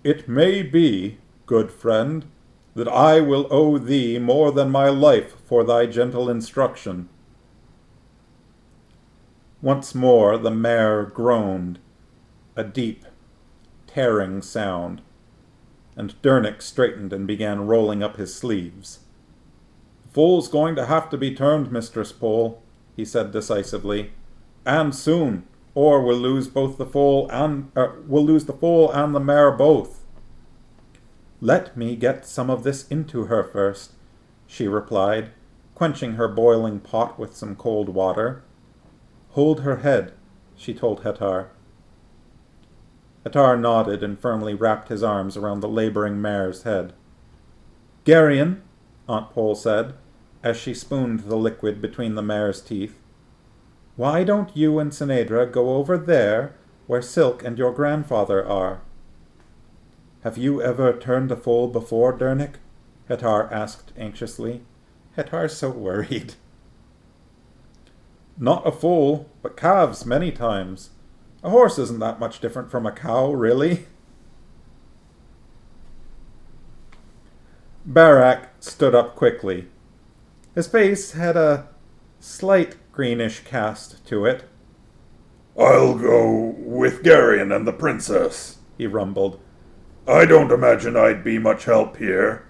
It may be, good friend, that I will owe thee more than my life for thy gentle instruction. Once more the mare groaned, a deep, tearing sound, and Dernick straightened and began rolling up his sleeves. The foal's going to have to be turned, Mistress Pole, he said decisively, and soon, or we'll lose both the foal and the mare both. Let me get some of this into her first, she replied, quenching her boiling pot with some cold water. Hold her head, she told Hettar. Hettar nodded and firmly wrapped his arms around the laboring mare's head. Geryon, Aunt Pole said, as she spooned the liquid between the mare's teeth, why don't you and Sinedra go over there where Silk and your grandfather are? Have you ever turned a foal before, Dernick? Hettar asked anxiously. Hettar's so worried. Not a foal, but calves many times. A horse isn't that much different from a cow, really. Barak stood up quickly. His face had a slight greenish cast to it. I'll go with Geryon and the princess, he rumbled. I don't imagine I'd be much help here.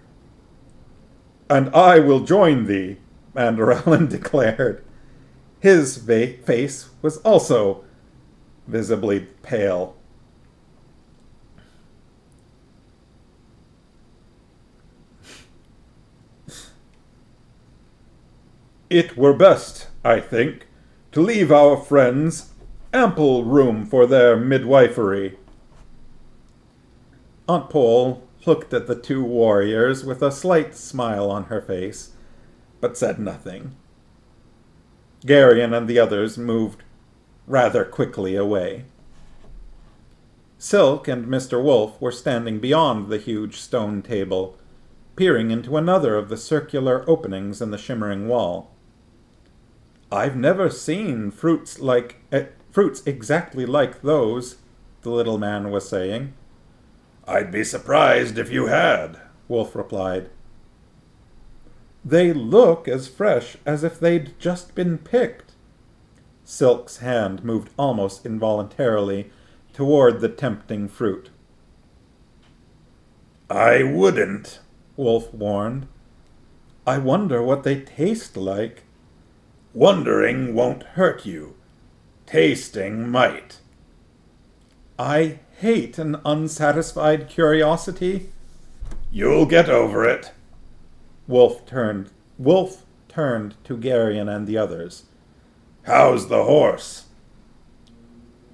And I will join thee, Mandoralin declared. His face was also visibly pale. It were best, I think, to leave our friends ample room for their midwifery. Aunt Pole looked at the two warriors with a slight smile on her face, but said nothing. Geryon and the others moved rather quickly away. Silk and Mr. Wolf were standing beyond the huge stone table, peering into another of the circular openings in the shimmering wall. I've never seen fruits exactly like those, the little man was saying. I'd be surprised if you had, Wolf replied. They look as fresh as if they'd just been picked. Silk's hand moved almost involuntarily toward the tempting fruit. I wouldn't, Wolf warned. I wonder what they taste like. Wondering won't hurt you. tasting might. I hate an unsatisfied curiosity. You'll get over it. Wolf turned to Garion and the others. How's the horse?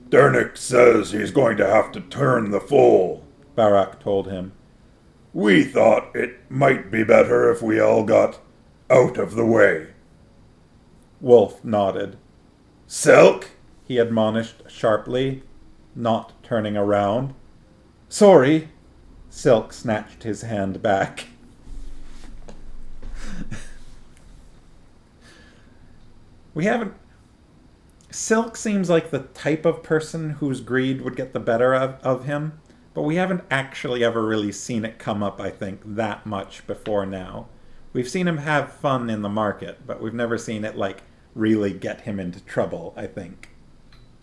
Dernick says he's going to have to turn the foal, Barak told him. We thought it might be better if we all got out of the way. Wolf nodded. Silk? He admonished sharply, not turning around. Sorry. Silk snatched his hand back. We haven't... Silk seems like the type of person whose greed would get the better of him, but we haven't actually ever really seen it come up, I think, that much before now. We've seen him have fun in the market, but we've never seen it, like, really get him into trouble, I think.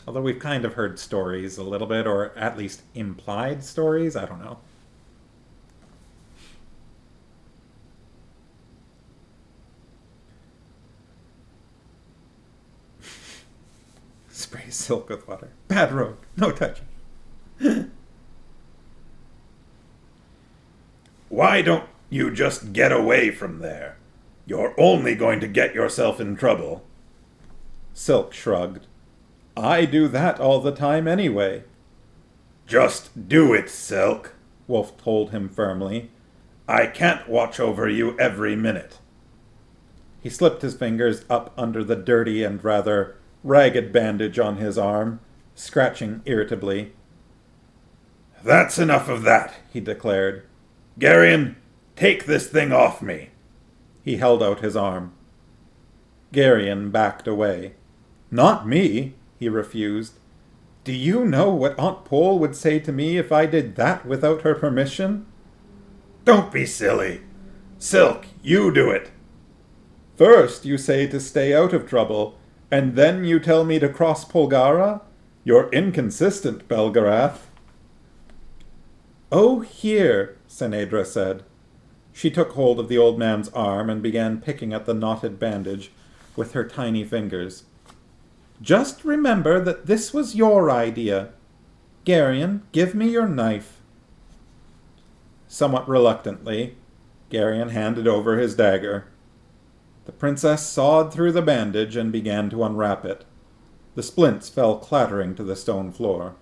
Although we've kind of heard stories a little bit, or at least implied stories, I don't know. Spray Silk with water. Bad road. No touching. Why don't you just get away from there? You're only going to get yourself in trouble. Silk shrugged. I do that all the time anyway. Just do it, Silk, Wolf told him firmly. I can't watch over you every minute. He slipped his fingers up under the dirty and rather ragged bandage on his arm, scratching irritably. That's enough of that, he declared. Garion, take this thing off me. He held out his arm. Garion backed away. Not me, he refused. Do you know what Aunt Pole would say to me if I did that without her permission? Don't be silly. Silk, you do it. First you say to stay out of trouble, and then you tell me to cross Polgara? You're inconsistent, Belgarath. Oh, here, Senedra said. She took hold of the old man's arm and began picking at the knotted bandage with her tiny fingers. Just remember that this was your idea. Garion, give me your knife. Somewhat reluctantly, Garion handed over his dagger. The princess sawed through the bandage and began to unwrap it. The splints fell clattering to the stone floor.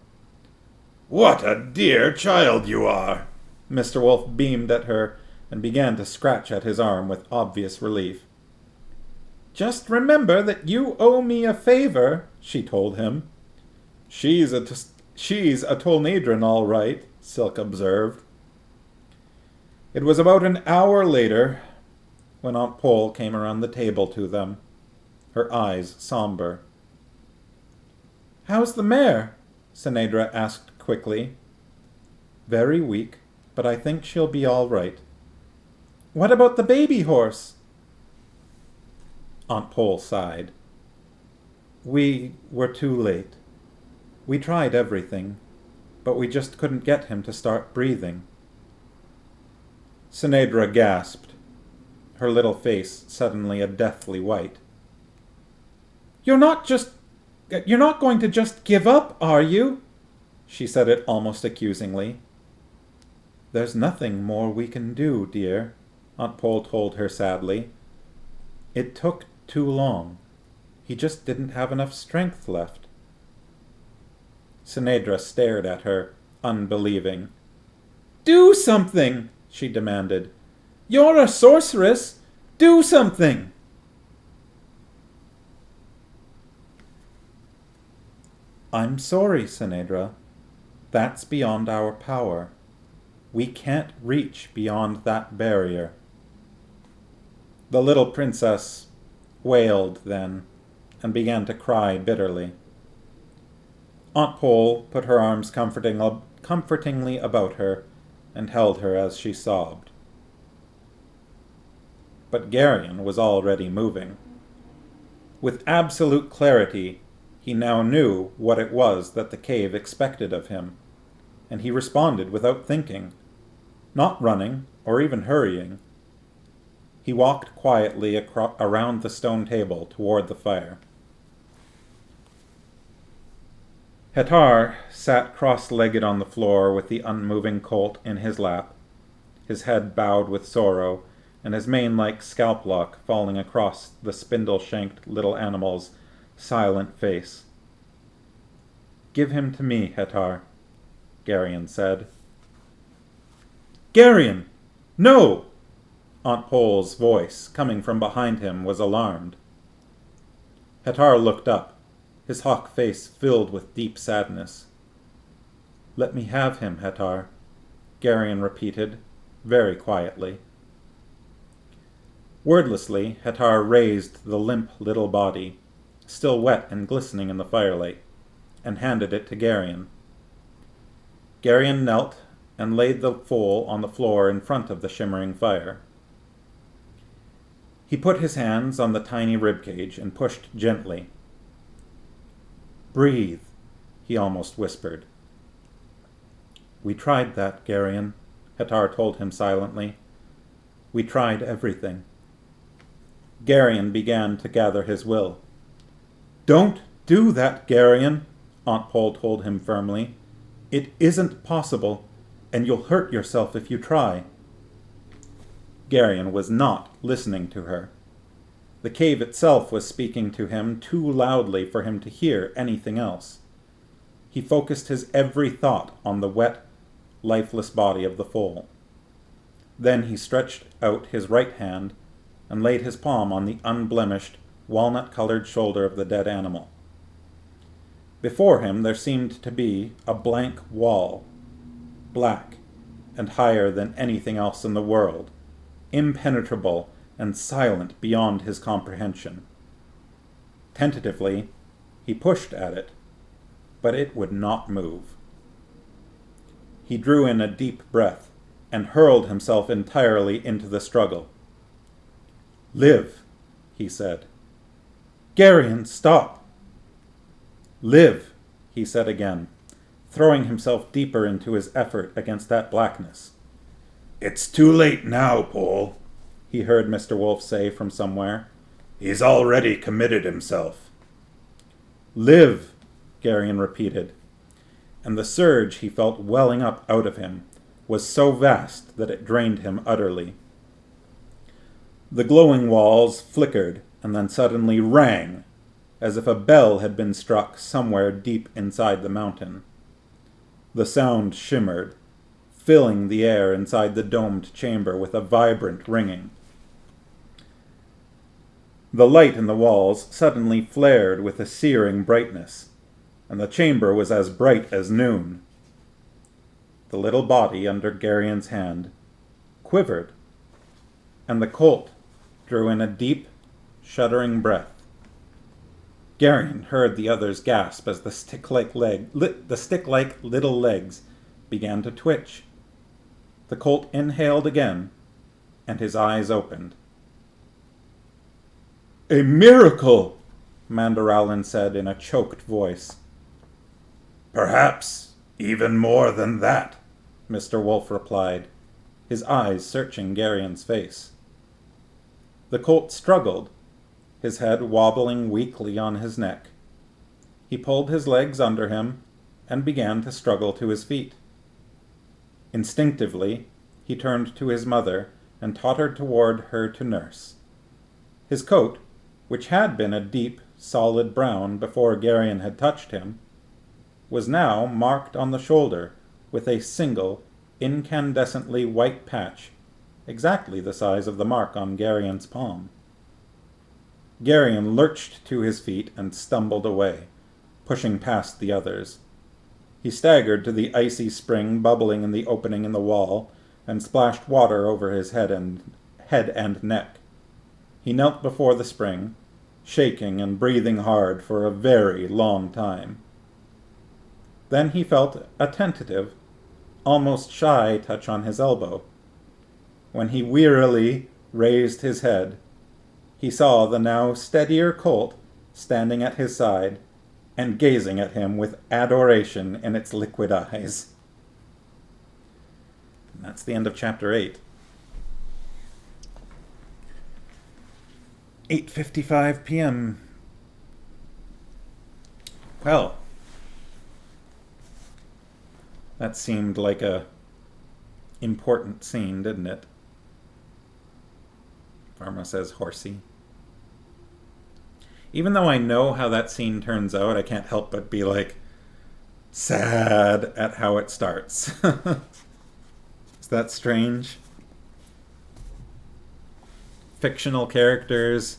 What a dear child you are! Mr. Wolf beamed at her and began to scratch at his arm with obvious relief. Just remember that you owe me a favor, she told him. She's a Tolnedran, all right, Silk observed. It was about an hour later when Aunt Pole came around the table to them, her eyes somber. How's the mare? Senedra asked quickly. Very weak, but I think she'll be all right. What about the baby horse? Aunt Pole sighed. We were too late. We tried everything, but we just couldn't get him to start breathing. Senedra gasped, her little face suddenly a deathly white. You're not going to just give up, are you? She said it almost accusingly. There's nothing more we can do, dear, Aunt Pole told her sadly. It took too long. He just didn't have enough strength left. Senedra stared at her, unbelieving. Do something, she demanded. You're a sorceress. Do something. I'm sorry, Senedra. That's beyond our power. We can't reach beyond that barrier. The little princess wailed then, and began to cry bitterly. Aunt Pole put her arms comfortingly about her, and held her as she sobbed. But Garion was already moving. With absolute clarity, he now knew what it was that the cave expected of him, and he responded without thinking, not running or even hurrying. He walked quietly around the stone table toward the fire. Hetar sat cross-legged on the floor with the unmoving colt in his lap, his head bowed with sorrow, and his mane-like scalp lock falling across the spindle-shanked little animal's silent face. "Give him to me, Hetar," Geryon said. "Geryon! No!" Aunt Pole's voice, coming from behind him, was alarmed. Hetar looked up, his hawk face filled with deep sadness. "Let me have him, Hetar," Geryon repeated, very quietly. Wordlessly, Hetar raised the limp little body, still wet and glistening in the firelight, and handed it to Geryon. Geryon knelt and laid the foal on the floor in front of the shimmering fire. He put his hands on the tiny ribcage and pushed gently. "Breathe," he almost whispered. "We tried that, Geryon," Hetar told him silently. "We tried everything." Geryon began to gather his will. "Don't do that, Geryon," Aunt Pole told him firmly. "It isn't possible, and you'll hurt yourself if you try." Geryon was not listening to her. The cave itself was speaking to him too loudly for him to hear anything else. He focused his every thought on the wet, lifeless body of the foal. Then he stretched out his right hand and laid his palm on the unblemished, walnut-colored shoulder of the dead animal. Before him there seemed to be a blank wall, black and higher than anything else in the world, impenetrable and silent beyond his comprehension. Tentatively, he pushed at it, but it would not move. He drew in a deep breath and hurled himself entirely into the struggle. "Live," he said. "Geryon, stop!" "Live," he said again, throwing himself deeper into his effort against that blackness. "It's too late now, Pole," he heard Mr. Wolf say from somewhere. "He's already committed himself." "Live," Geryon repeated, and the surge he felt welling up out of him was so vast that it drained him utterly. The glowing walls flickered and then suddenly rang, as if a bell had been struck somewhere deep inside the mountain. The sound shimmered, filling the air inside the domed chamber with a vibrant ringing. The light in the walls suddenly flared with a searing brightness, and the chamber was as bright as noon. The little body under Geryon's hand quivered, and the colt drew in a deep, shuddering breath. Geryon heard the others gasp as the stick-like little legs began to twitch. The colt inhaled again, and his eyes opened. "A miracle!" Mandaralin said in a choked voice. "Perhaps even more than that," Mr. Wolf replied, his eyes searching Geryon's face. The colt struggled, his head wobbling weakly on his neck. He pulled his legs under him and began to struggle to his feet. Instinctively, he turned to his mother and tottered toward her to nurse. His coat, which had been a deep, solid brown before Geryon had touched him, was now marked on the shoulder with a single, incandescently white patch, exactly the size of the mark on Geryon's palm. Geryon lurched to his feet and stumbled away, pushing past the others. He staggered to the icy spring bubbling in the opening in the wall and splashed water over his head and neck. He knelt before the spring, shaking and breathing hard for a very long time. Then he felt a tentative, almost shy touch on his elbow. When he wearily raised his head, he saw the now steadier colt standing at his side and gazing at him with adoration in its liquid eyes. And that's the end of chapter 8. 8:55 p.m. Well, That seemed like a important scene, didn't it? Pharma says horsey. Even though I know how that scene turns out, I can't help but be like sad at how it starts. Is that strange? Fictional characters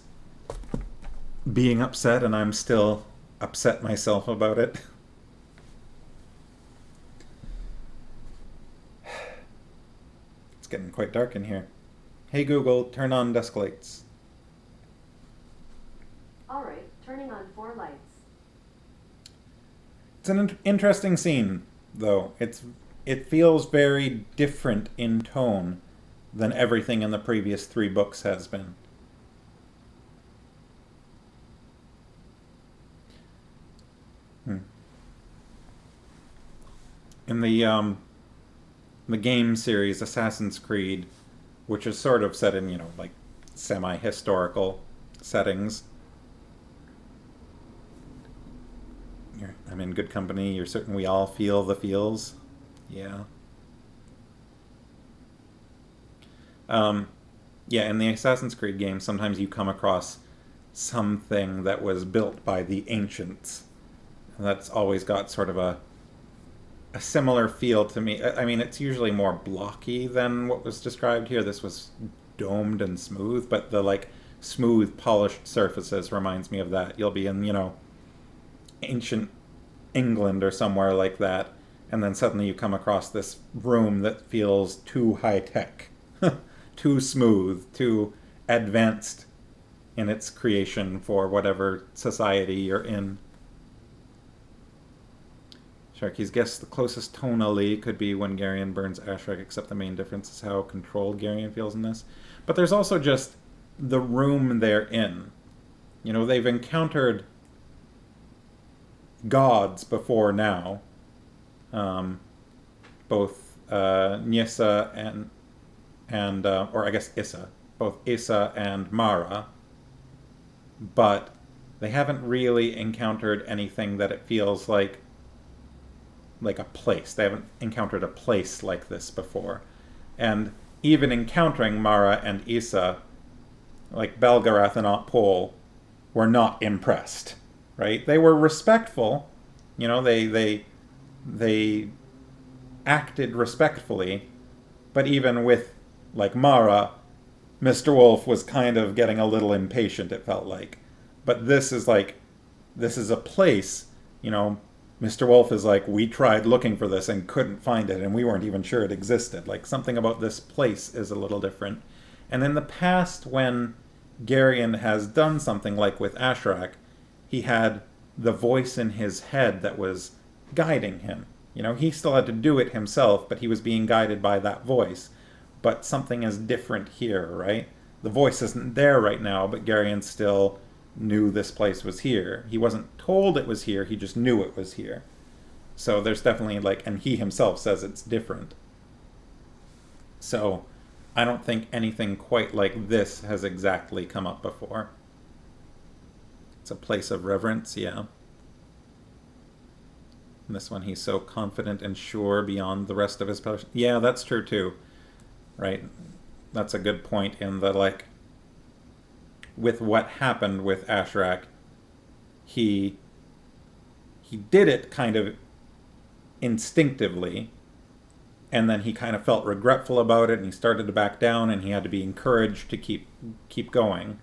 being upset and I'm still upset myself about it. It's getting quite dark in here. Hey Google, turn on desk lights. Alright, turning on 4 lights. It's an interesting scene, though. It feels very different in tone than everything in the previous 3 books has been. In the game series Assassin's Creed, which is sort of set in, like semi-historical settings. I'm in good company. You're certain we all feel the feels? Yeah. Yeah, in the Assassin's Creed game, sometimes you come across something that was built by the ancients. And that's always got sort of a similar feel to me. I mean, it's usually more blocky than what was described here. This was domed and smooth, but the like smooth, polished surfaces reminds me of that. You'll be in, ancient England or somewhere like that, and then suddenly you come across this room that feels too high-tech, too smooth, too advanced in its creation for whatever society you're in. Sharky's guessed the closest tonally could be when Garion burns Ashrak, except the main difference is how controlled Garion feels in this. But there's also just the room they're in. They've encountered gods before now. Both Nyissa and or I guess Issa. Both Issa and Mara. But they haven't really encountered anything that it feels like a place. They haven't encountered a place like this before. And even encountering Mara and Issa, like Belgarath and Aunt Pol, were not impressed, right? They were respectful. They acted respectfully, but even with, like, Mara, Mr. Wolf was kind of getting a little impatient, it felt like. But this is a place, Mr. Wolf is like, we tried looking for this and couldn't find it, and we weren't even sure it existed. Like, something about this place is a little different. And in the past, when Garion has done something like with Ashrak, he had the voice in his head that was guiding him. He still had to do it himself, but he was being guided by that voice. But something is different here, right? The voice isn't there right now, but Garion still knew this place was here. He wasn't told it was here, he just knew it was here. So there's definitely, and he himself says it's different. So I don't think anything quite like this has exactly come up before. It's a place of reverence, yeah. In this one, he's so confident and sure beyond the rest of his potion. Yeah, that's true too, right? That's a good point in that, with what happened with Ashrak, he did it kind of instinctively, and then he kind of felt regretful about it, and he started to back down, and he had to be encouraged to keep going.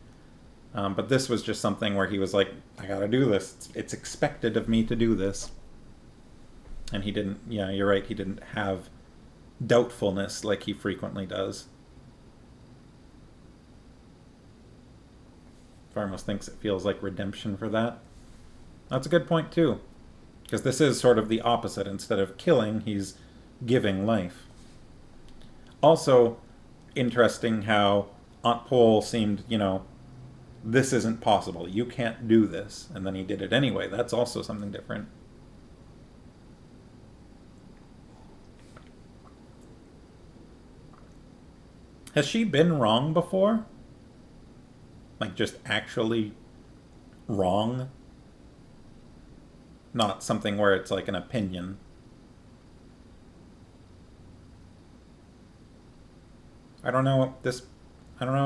But this was just something where he was like, I gotta do this. It's expected of me to do this. And he didn't, yeah, you're right, he didn't have doubtfulness like he frequently does. Farmos thinks it feels like redemption for that. That's a good point too, because this is sort of the opposite. Instead of killing, he's giving life. Also, interesting how Aunt Pol seemed, this isn't possible. You can't do this. And then he did it anyway. That's also something different. Has she been wrong before? Just actually wrong? Not something where it's like an opinion. I don't know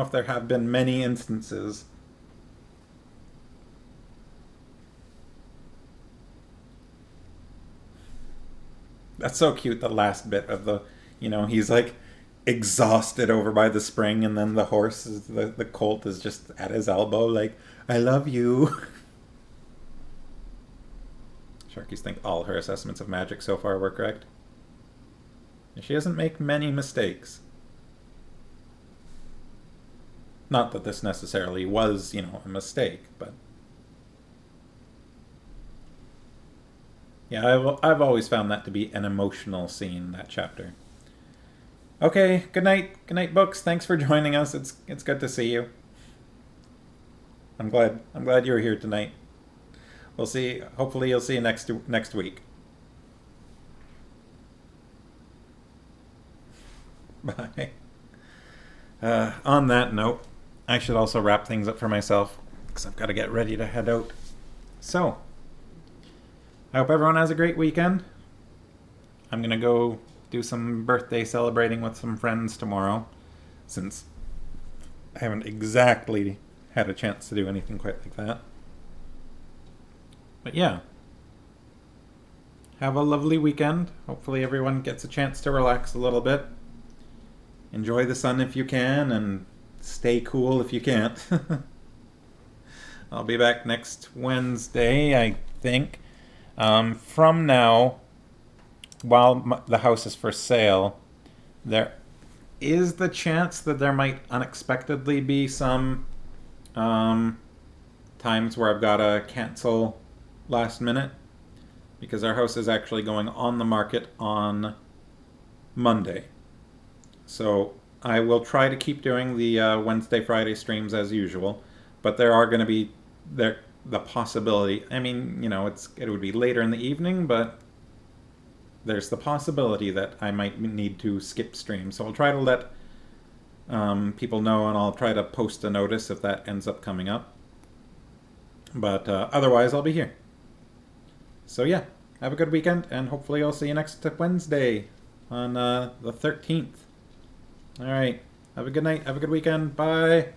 if there have been many instances. That's so cute, the last bit of the, he's like exhausted over by the spring, and then the horse, the colt is just at his elbow, like, I love you. Sharkies think all her assessments of magic so far were correct. She doesn't make many mistakes. Not that this necessarily was, a mistake, but... Yeah, I've always found that to be an emotional scene, that chapter. Okay, good night. Good night, books. Thanks for joining us. It's good to see you. I'm glad you were here tonight. We'll see. Hopefully you'll see you next week. Bye. On that note, I should also wrap things up for myself, because I've got to get ready to head out. So, I hope everyone has a great weekend. I'm going to go do some birthday celebrating with some friends tomorrow, since I haven't exactly had a chance to do anything quite like that. But yeah. Have a lovely weekend. Hopefully everyone gets a chance to relax a little bit. Enjoy the sun if you can, and stay cool if you can't. I'll be back next Wednesday, I think. From now, while the house is for sale, there is the chance that there might unexpectedly be some times where I've got to cancel last minute, because our house is actually going on the market on Monday. So I will try to keep doing the Wednesday, Friday streams as usual, but there are going to be the possibility. I mean, it would be later in the evening, but there's the possibility that I might need to skip streams. So I'll try to let people know, and I'll try to post a notice if that ends up coming up. But otherwise, I'll be here. So yeah, have a good weekend, and hopefully I'll see you next Wednesday on the 13th. All right. Have a good night. Have a good weekend. Bye.